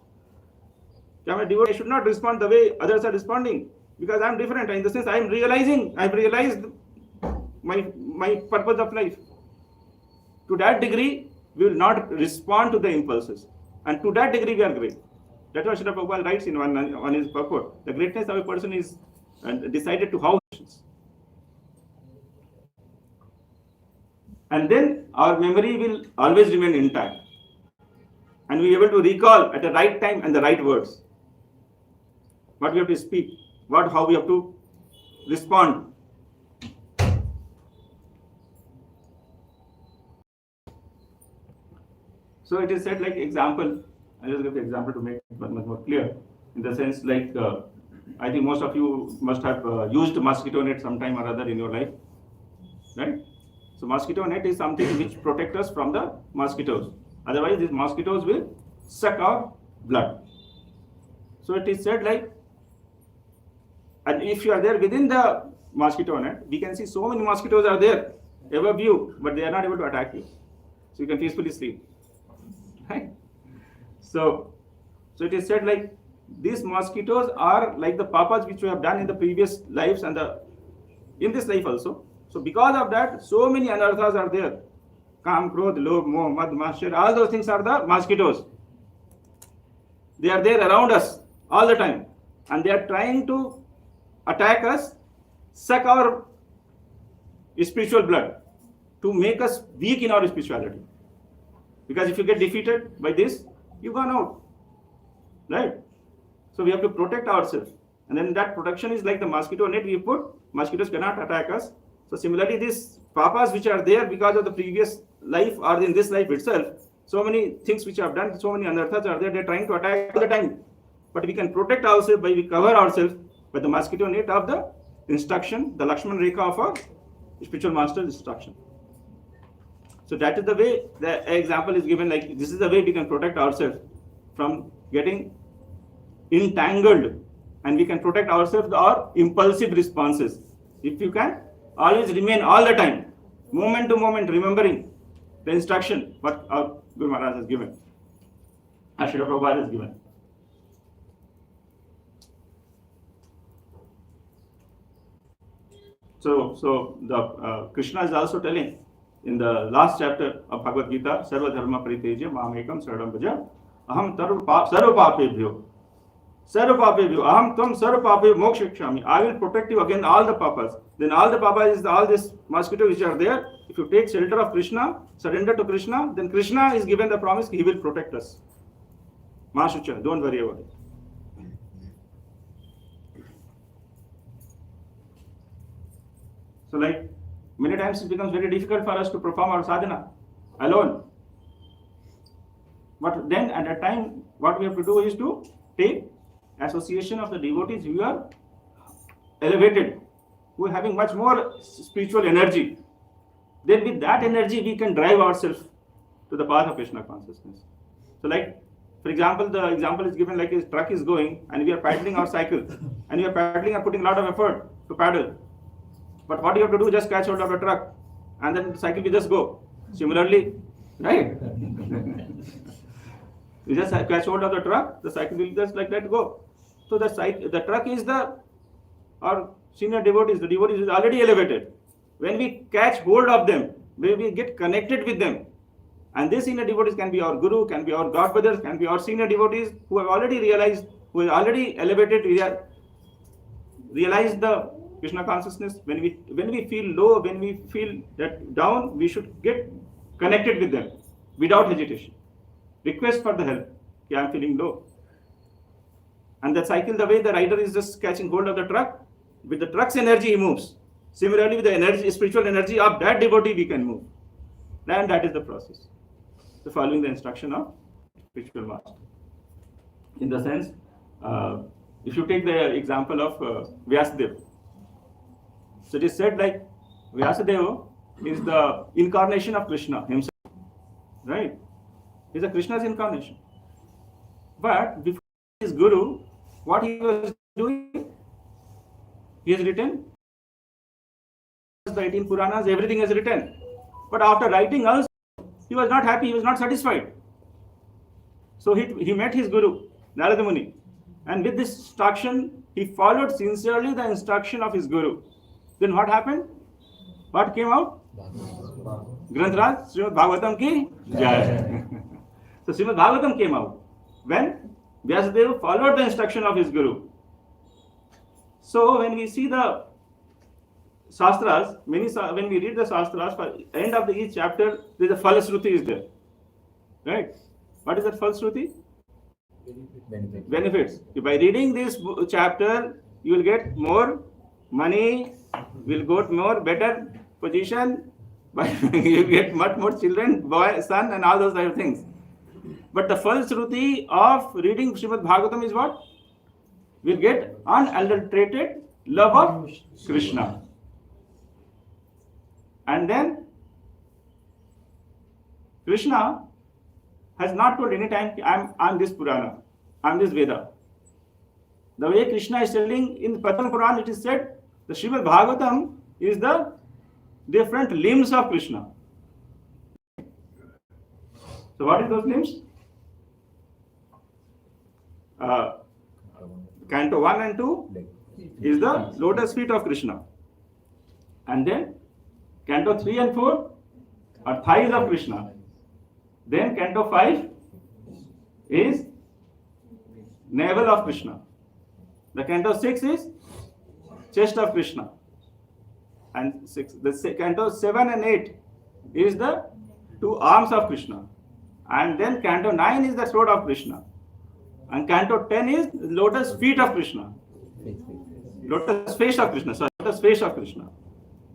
I'm a devotee, I should not respond the way others are responding, because I'm different. In the sense, I've realized my purpose of life. To that degree, we will not respond to the impulses. And to that degree, we are great. That's what Srila Prabhupada writes in one his purport. The greatness of a person is decided to how he is. And then our memory will always remain intact. And we are able to recall at the right time and the right words. What we have to speak, how we have to respond. So it is said like example, I'll just give the example to make it much more clear. In the sense like, I think most of you must have used mosquito net sometime or other in your life, right? So mosquito net is something which protects us from the mosquitoes. Otherwise these mosquitoes will suck our blood. So it is said like, and if you are there within the mosquito net, we can see so many mosquitoes are there above you, but they are not able to attack you. So you can peacefully sleep. Right? So it is said like these mosquitoes are like the papas which we have done in the previous lives and in this life also. So because of that, so many anarthas are there. Kam, Krodh, Lobh, Moh, Mad, Maschar, all those things are the mosquitoes. They are there around us all the time. And they are trying to attack us, suck our spiritual blood to make us weak in our spirituality. Because if you get defeated by this, you gone out. Right? So we have to protect ourselves. And then that protection is like the mosquito net we put, mosquitoes cannot attack us. So similarly, these papas which are there because of the previous life or in this life itself, so many things which have done, so many anarthas are there, they're trying to attack all the time. But we can protect ourselves by we cover ourselves by the mosquito net of the instruction, the Lakshman Rekha of our spiritual master's instruction. So that is the way the example is given, like this is the way we can protect ourselves from getting entangled, and we can protect ourselves our impulsive responses. If you can always remain all the time, moment to moment, remembering the instruction what our Guru Maharaj has given, as Srila Prabhupada has given. So the Krishna is also telling in the last chapter of Bhagavad Gita, Sarva Dharma Paritejya Mamekam Saranam Bhaja Aham Sarva Papebhyo Aham Tvam Sarva Pape Mokshakshami. I will protect you against all the papas. Then all the papas is all these mosquitoes which are there. If you take shelter of Krishna, surrender to Krishna, then Krishna is given the promise he will protect us. Mashucha, don't worry about it. So like many times it becomes very difficult for us to perform our sadhana alone. But then at that time, what we have to do is to take association of the devotees who are elevated, who are having much more spiritual energy. Then with that energy, we can drive ourselves to the path of Krishna consciousness. So like, for example, the example is given like a truck is going and we are paddling our cycle and we are paddling and putting a lot of effort to paddle. But what you have to do, just catch hold of the truck and then the cycle will just go. Similarly, right? You just catch hold of the truck, the cycle will just like that go. So the truck is our senior devotees, the devotees is already elevated. When we catch hold of them, when we get connected with them, and these senior devotees can be our guru, can be our godbrothers, can be our senior devotees who have already realized, who are already elevated, realize the Krishna consciousness. When we feel low, when we feel that down, we should get connected with them without hesitation. Request for the help. Yeah, I'm feeling low. And the cycle, the way the rider is just catching hold of the truck, with the truck's energy he moves. Similarly, with the energy, spiritual energy of that devotee, we can move. And that is the process. So following the instruction of spiritual master. In the sense, if you take the example of Vyasadeva. So it is said like Vyasadeva is the incarnation of Krishna himself. Right? He is a Krishna's incarnation. But before his guru, what he was doing, he has written the 18 Puranas, everything is written. But after writing also, he was not happy, he was not satisfied. So he met his guru, Narada Muni. And with this instruction, he followed sincerely the instruction of his guru. Then what happened? What came out? Granth Raj, Srimad Bhagavatam ki Jai. So Srimad Bhagavatam came out. When Vyasadeva followed the instruction of his guru. So when we see the Shastras, when we read the Shastras, for end of each chapter, there is a Falashruti is there. Right? What is that Falashruti? Benefits. By reading this chapter, you will get more money, will get more better position, but you get much more children, boy, son, and all those type of things. But the Falashruti of reading Srimad Bhagavatam is what? We'll get unadulterated love of Krishna. And then Krishna has not told any time, I'm this Purana, I'm this Veda. The way Krishna is telling in Pratham Puran, it is said the Srimad Bhagavatam is the different limbs of Krishna. So what is those limbs? Canto 1 and 2 is the lotus feet of Krishna. And then Canto 3 and 4 are thighs of Krishna. Then Canto 5 is navel of Krishna. The Canto 6 is chest of Krishna. And the Canto 7 and 8 is the two arms of Krishna. And then Canto 9 is the throat of Krishna. And Canto 10 is lotus feet of Krishna. Lotus face of Krishna. Sorry, lotus face of Krishna.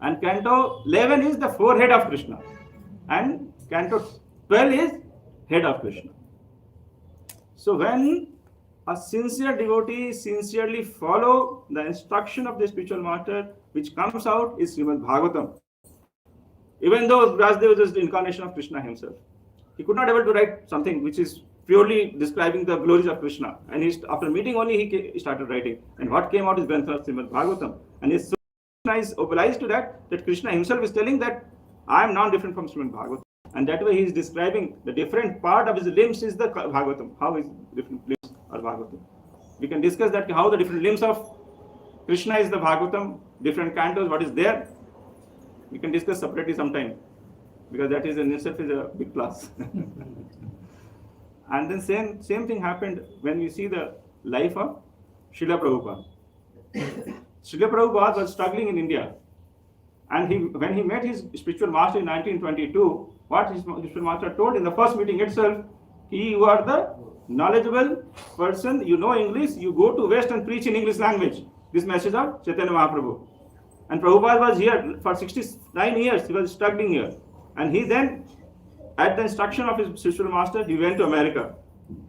And Canto 11 is the forehead of Krishna. And Canto 12 is head of Krishna. So when a sincere devotee sincerely follow the instruction of the spiritual master, which comes out is Srimad Bhagavatam. Even though Vyasadeva is the incarnation of Krishna himself, he could not able to write something which is purely describing the glories of Krishna. And after meeting only he started writing. And what came out is Grantha of Srimad Bhagavatam. And Krishna is obliged to that Krishna himself is telling that I am not different from Srimad Bhagavatam. And that way he is describing the different part of his limbs is the Bhagavatam. How is different limbs are Bhagavatam. We can discuss that how the different limbs of Krishna is the Bhagavatam, different cantos, what is there. We can discuss separately sometime. Because that is in itself is a big class. And then same thing happened when we see the life of Srila Prabhupada. Srila Prabhupada was struggling in India. And when he met his spiritual master in 1922, what his spiritual master told in the first meeting itself, you are the knowledgeable person, you know English, you go to West and preach in English language. This message of Chaitanya Mahaprabhu. And Prabhupada was here for 69 years, he was struggling here. And he then, at the instruction of his spiritual master, he went to America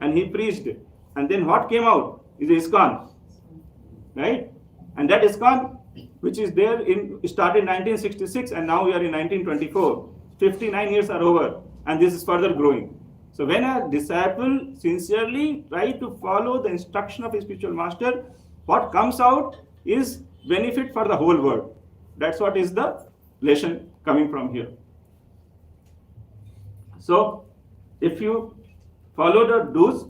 and he preached. And then what came out is ISKCON, right? And that ISKCON, which is there started in 1966 and now we are in 1924. 59 years are over and this is further growing. So when a disciple sincerely tries to follow the instruction of his spiritual master, what comes out is benefit for the whole world. That's what is the lesson coming from here. So, if you follow the do's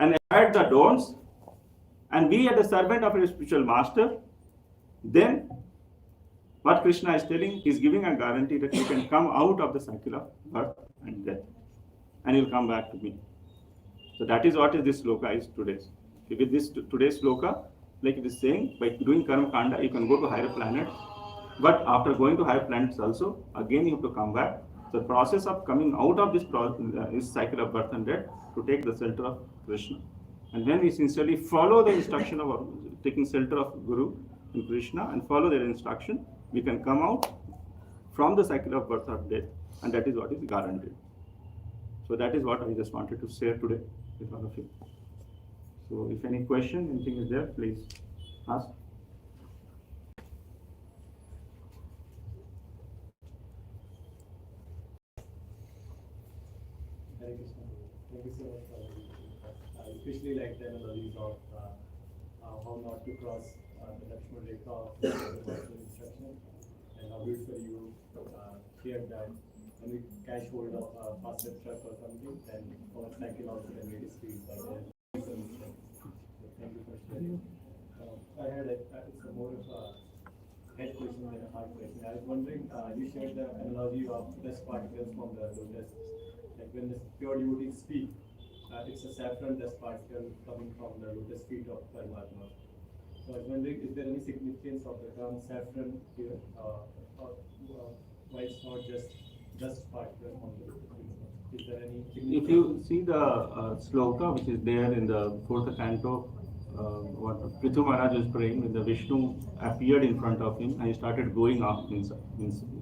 and avoid the don'ts, and be a servant of your spiritual master, then what Krishna is telling, he is giving a guarantee that you can come out of the cycle of birth and death, and you'll come back to me. So that is what is this sloka is today. With this today's sloka, like it is saying, by doing karma kanda, you can go to higher planets, but after going to higher planets also, again you have to come back. The process of coming out of this cycle of birth and death to take the shelter of Krishna. And when we sincerely follow the instruction of taking shelter of Guru and Krishna and follow their instruction, we can come out from the cycle of birth or death, and that is what is guaranteed. So that is what I just wanted to share today with all of you. So if any question, anything is there, please ask. Hare Krishna. Thank you so much for I especially like the analogies of how not to cross the Lakshman Rekha of the Master's instruction, and how beautifully you shared that when we catch hold of a faster truck or something, then our cycle also can be speed by the instruction. So thank you for sharing. I had it's more of a head question than a heart question. I was wondering, you shared the analogy of dust particles from the lotus. Like when the pure devotees speak, it's a saffron dust particle coming from the lotus feet of Paramatma. So I was wondering, is there any significance of the term saffron here, or why it's not just dust particle on the lotus feet? Is there any significance? If you see the sloka which is there in the fourth canto, what Prithu Maharaj is praying when the Vishnu appeared in front of him and he started going up, means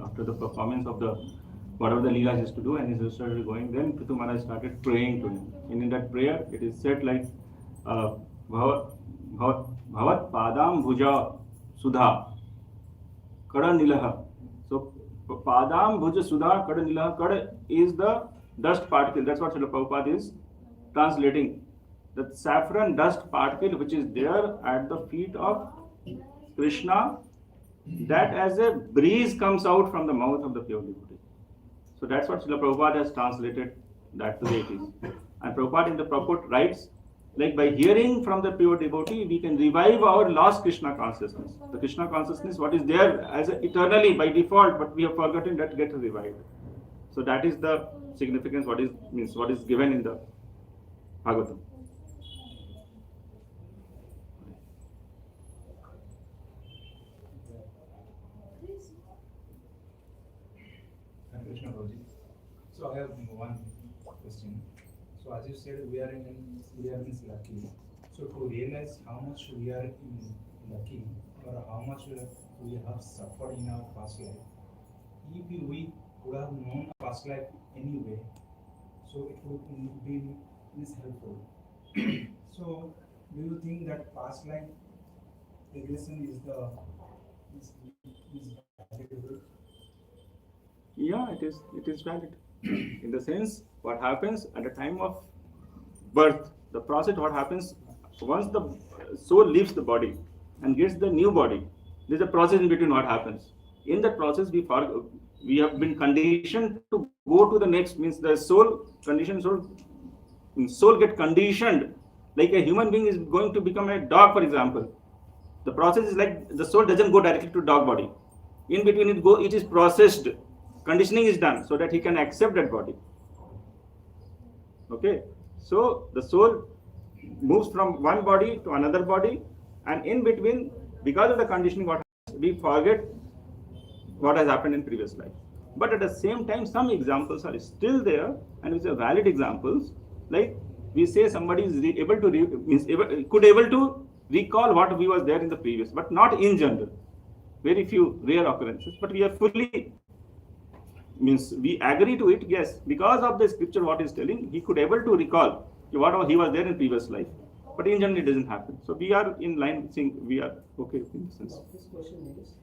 after the performance of the whatever the Leela is to do, and he started going, then Prithu Maharaj started praying to him. And in that prayer it is said like Bhavat Padam Bhuja Sudha Kada Nilaha. So Padam Bhuja Sudha Kada Nilaha. Kada is the dust particle. That's what Srila Prabhupada is translating. The saffron dust particle which is there at the feet of Krishna, that as a breeze comes out from the mouth of the pure devotee. So that's what Srila Prabhupada has translated that the way it is. And Prabhupada in the purport writes, like by hearing from the pure devotee, we can revive our lost Krishna consciousness. The Krishna consciousness, what is there as eternally by default, but we have forgotten, that gets revived. So that is the significance, what is given in the Bhagavatam. Krishna Prabhuji. So I have one question. So as you said, we are means lucky. So to realize how much we are in lucky, or how much we have suffered in our past life, if we would have known past life anyway, so it would be helpful. So do you think that past life regression is valuable? Yeah, it is valid. In the sense, what happens at the time of birth, the process, what happens once the soul leaves the body and gets the new body, there's a process in between what happens. In that process, we have been conditioned to go to the next, means the soul get conditioned, like a human being is going to become a dog, for example. The process is like the soul doesn't go directly to dog body. In between it is processed. Conditioning is done so that he can accept that body. Okay, so the soul moves from one body to another body, and in between, because of the conditioning, what happens, we forget what has happened in previous life. But at the same time, some examples are still there, and which are valid examples. Like we say, somebody is able to recall what we was there in the previous, but not in general. Very few rare occurrences, but we are fully. Means we agree to it, yes, because of the scripture what is telling, he could able to recall what he was there in previous life, but in general it doesn't happen. So we are in line saying we are okay in this sense. This question is,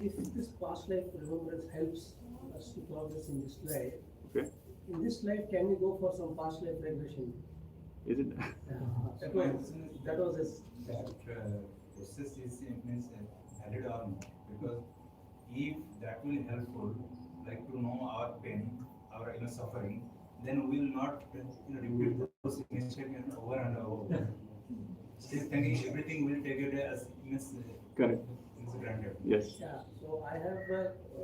if this past life remembrance helps us to progress in this life, Okay, in this life can we go for some past life regression? is it? That was his. That process means valid or not, because if that will helpful, like to know our pain, our suffering, then we will not repeat those mistakes over and over. Still thinking everything will take it as Correct. granted. Yes. Yeah, so I have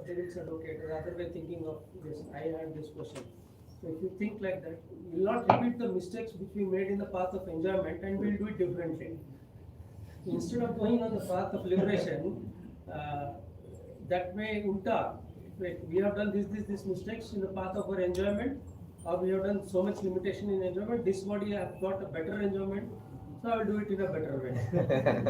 devil's advocate, rather than thinking of this, I had this question. So if you think like that, we will not repeat the mistakes which we made in the path of enjoyment, and we'll do it differently. Instead of going on the path of liberation, that way ulta, we have done this mistakes in the path of our enjoyment, or we have done so much limitation in enjoyment, this body I have got a better enjoyment, so I will do it in a better way.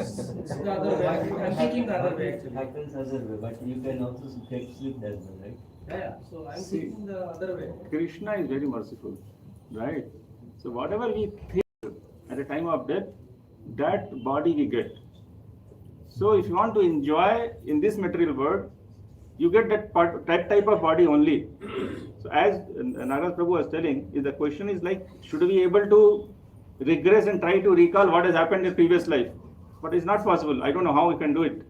It's the other way. I'm thinking the other way actually. Happens other way, but you can also get slipped as well, right? Yeah, so I'm thinking the other way. Krishna is very merciful, right? So whatever we think at the time of death, that body we get. So if you want to enjoy in this material world, you get that type of body only. So as Nagaraj Prabhu was telling, the question is like, should we be able to regress and try to recall what has happened in previous life? But it's not possible. I don't know how we can do it.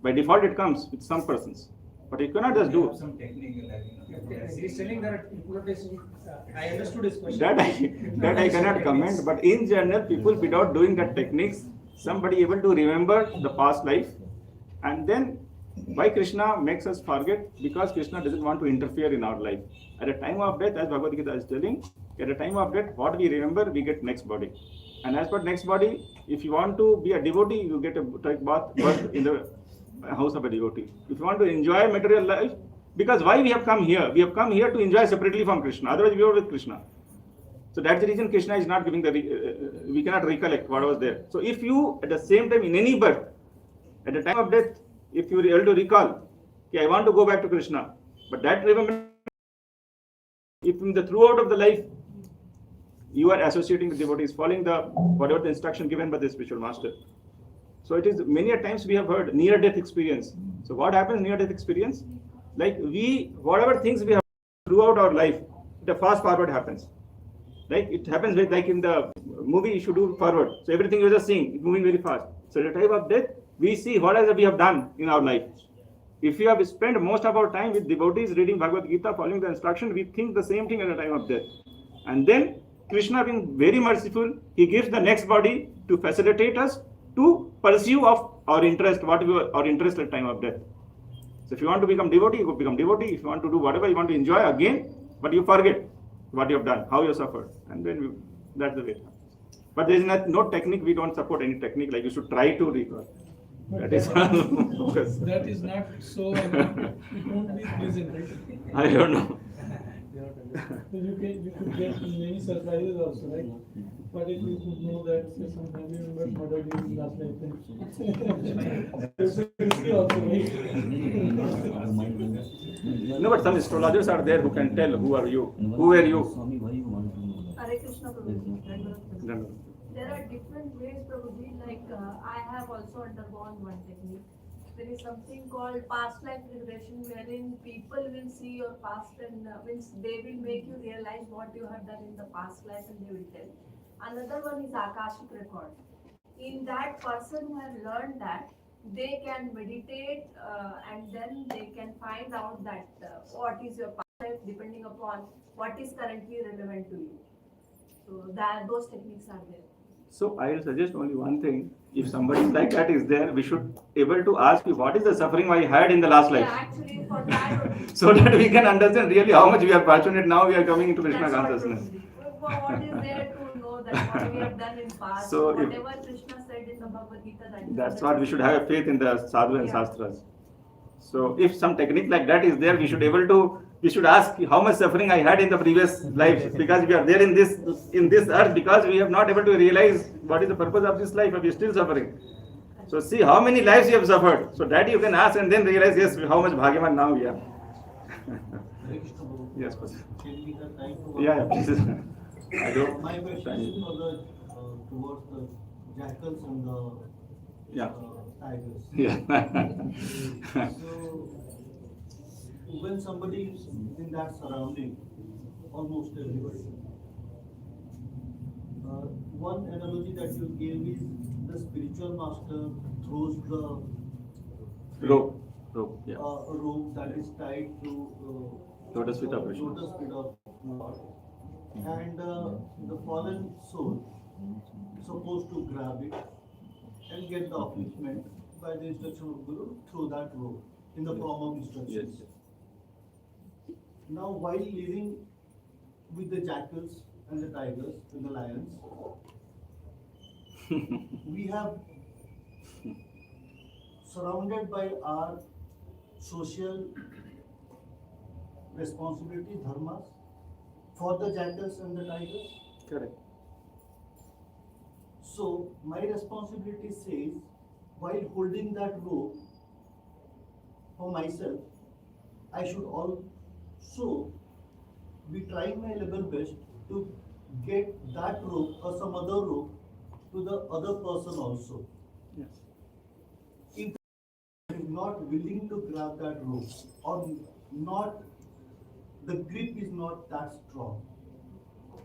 By default it comes with some persons. But you cannot just do. Some technique like He's telling that hypnotism, I understood his question. That I cannot comment, but in general, people without doing that techniques, somebody able to remember the past life, and then why Krishna makes us forget? Because Krishna doesn't want to interfere in our life. At the time of death, as Bhagavad Gita is telling, At the time of death, what we remember, we get next body. And as per next body, if you want to be a devotee, you get a birth in the house of a devotee. If you want to enjoy material life, because why we have come here? We have come here to enjoy separately from Krishna. Otherwise, we are with Krishna. So that's the reason Krishna is not giving we cannot recollect what was there. So if you, at the same time, in any birth, at the time of death, if you are able to recall, okay, I want to go back to Krishna, but that remember, if in the throughout of the life, you are associating with devotees, following the whatever the instruction given by the spiritual master. So it is many a times we have heard near-death experience. So what happens near-death experience? Like whatever things we have throughout our life, the fast forward happens. Like it happens with, like in the movie, you should do forward. So everything you're just seeing, moving very fast. So at the time of death, we see what else we have done in our life. If we have spent most of our time with devotees reading Bhagavad Gita, following the instruction, we think the same thing at the time of death. And then Krishna being very merciful, he gives the next body to facilitate us to pursue of our interest, our interest at time of death. So if you want to become devotee, you become devotee. If you want to do whatever you want to enjoy again, but you forget what you have done, how you suffered, and then that's the way. But there is no technique. We don't support any technique. Like you should try to recall. That is focus. That is not so. It won't be pleasant, right? I don't know. You could get many surprises also, right? But if you could know that say some family members murdered you in last night, then it's risky also, right? No, but some astrologers are there who can tell who are you, who were you. Hare Krishna Prabhuji. No. There are different ways, Prabhuji. Like I have also undergone one technique. There is something called past life regression, wherein people will see your past and they will make you realize what you have done in the past life and they will tell. Another one is Akashic record. In that, person who has learned that, they can meditate and then they can find out that what is your past life depending upon what is currently relevant to you. So those techniques are there. So I will suggest only one thing. If somebody like that is there, we should able to ask you what is the suffering I had in the last life. Yeah, actually for that only. So that we can understand really how much we are fortunate now we are coming into Krishna That's what consciousness. what is there to know that what we have done in past? So if- whatever Krishna said in the Bhagavad Gita, That's what we should have a faith in the sadhu and shastras. So if some technique like that is there, we should ask how much suffering I had in the previous life, because we are there in this earth because we have not able to realize what is the purpose of this life and we are still suffering. So see how many lives you have suffered. So that you can ask and then realize, yes, how much bhagyavan now we are. Yes, please. Yeah, please. I don't. My question is for the towards the jackals and the Yeah. tigers. Yeah. So when somebody is in that surrounding, almost everybody. One analogy that you gave is the spiritual master throws the Rope. Yeah. a rope that is tied to Lotus feet of Krishna. lotus feet of Lord. And the fallen soul is supposed to grab it and get the upliftment by the instruction of Guru through that rope in the form of instructions. Yes. Now, while living with the jackals and the tigers and the lions, we have surrounded by our social responsibility, dharmas, for the jackals and the tigers. Correct. So my responsibility says, while holding that rope for myself, I should also be trying my level best to get that rope or some other rope to the other person also. Yes. If I am not willing to grab that rope or not, the grip is not that strong.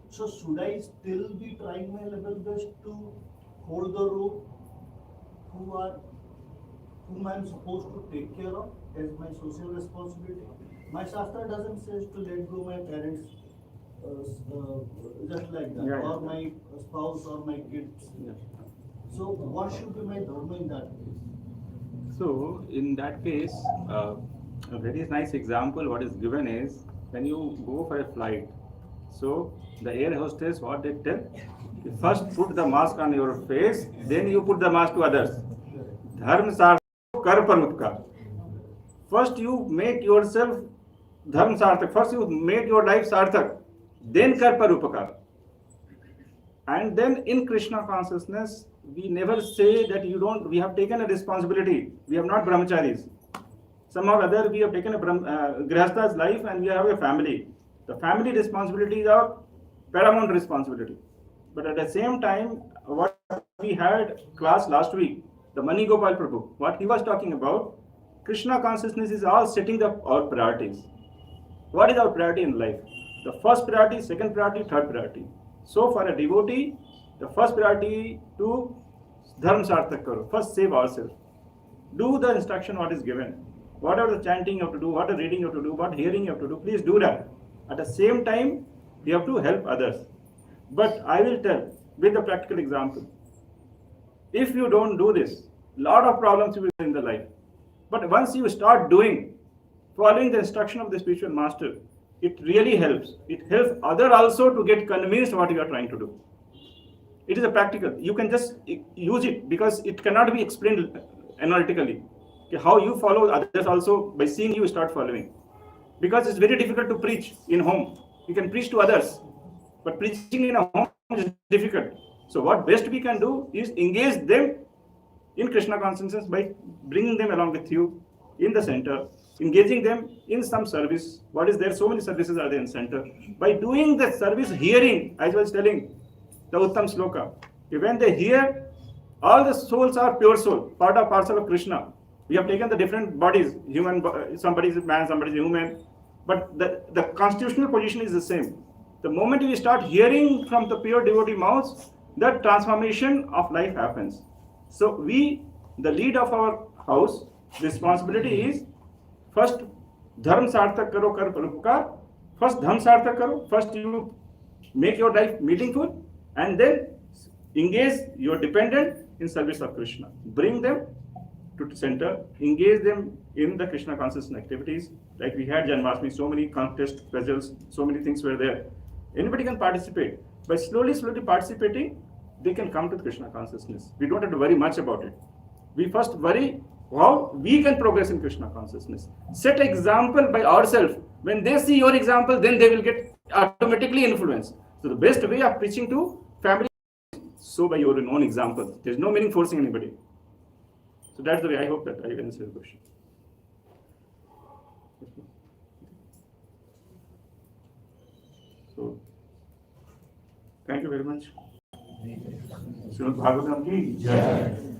So should I still be trying my level best to hold the rope whom I am supposed to take care of as my social responsibility? My Shastra doesn't say to let go my parents just like that, Yeah, yeah. or my spouse or my kids. Yeah. So what should be my dharma in that case? So in that case, a very nice example what is given is when you go for a flight. So the air hostess, what they tell, you first put the mask on your face, then you put the mask to others. Dharma sarthak kar parupkar. First you make yourself dharma sarthak. First you make your life sarthak, then kar parupkar. And then in Krishna consciousness, we never say that you don't, we have taken a responsibility. We have not brahmacharis. Somehow or other, we have taken a grihastha's life and we have a family. The family responsibility is our paramount responsibility. But at the same time, what we had class last week, the Mani Gopal Prabhu, what he was talking about, Krishna consciousness is all setting up our priorities. What is our priority in life? The first priority, second priority, third priority. So for a devotee, the first priority to dharma sarthak karo. First save ourselves. Do the instruction what is given. Whatever the chanting you have to do, what the reading you have to do, what hearing you have to do, please do that. At the same time, you have to help others. But I will tell with a practical example. If you don't do this, lot of problems will be in the life. But once you start doing, following the instruction of the spiritual master, it really helps. It helps other also to get convinced what you are trying to do. It is a practical. You can just use it because it cannot be explained analytically. How you follow others also, by seeing you start following. Because it's very difficult to preach in home. You can preach to others, but preaching in a home is difficult. So what best we can do is engage them in Krishna consciousness by bringing them along with you in the center, engaging them in some service. What is there? So many services are there in center. By doing the service, hearing, as I was telling, the Uttam Sloka, when they hear, all the souls are pure soul, part of parcel of Krishna. We have taken the different bodies, human, somebody is man, somebody is human, but the constitutional position is the same. The moment we start hearing from the pure devotee mouths, that transformation of life happens. So we, the lead of our house, responsibility is first dharma sarthak karo kar parupkar. First dharma sarthak karo. First you make your life meaningful, and then engage your dependent in service of Krishna. Bring them to the center, engage them in the Krishna consciousness activities. Like we had Janmashtami, so many contests, puzzles, so many things were there. Anybody can participate. By slowly participating, they can come to the Krishna consciousness. We don't have to worry much about it. We first worry how we can progress in Krishna consciousness. Set example by ourselves. When they see your example, then they will get automatically influenced. So the best way of preaching to family is so by your own example. There's no meaning forcing anybody. So that's the way. I hope that I answered the question. So, thank you very much. Srimad Bhagavatam ki jai.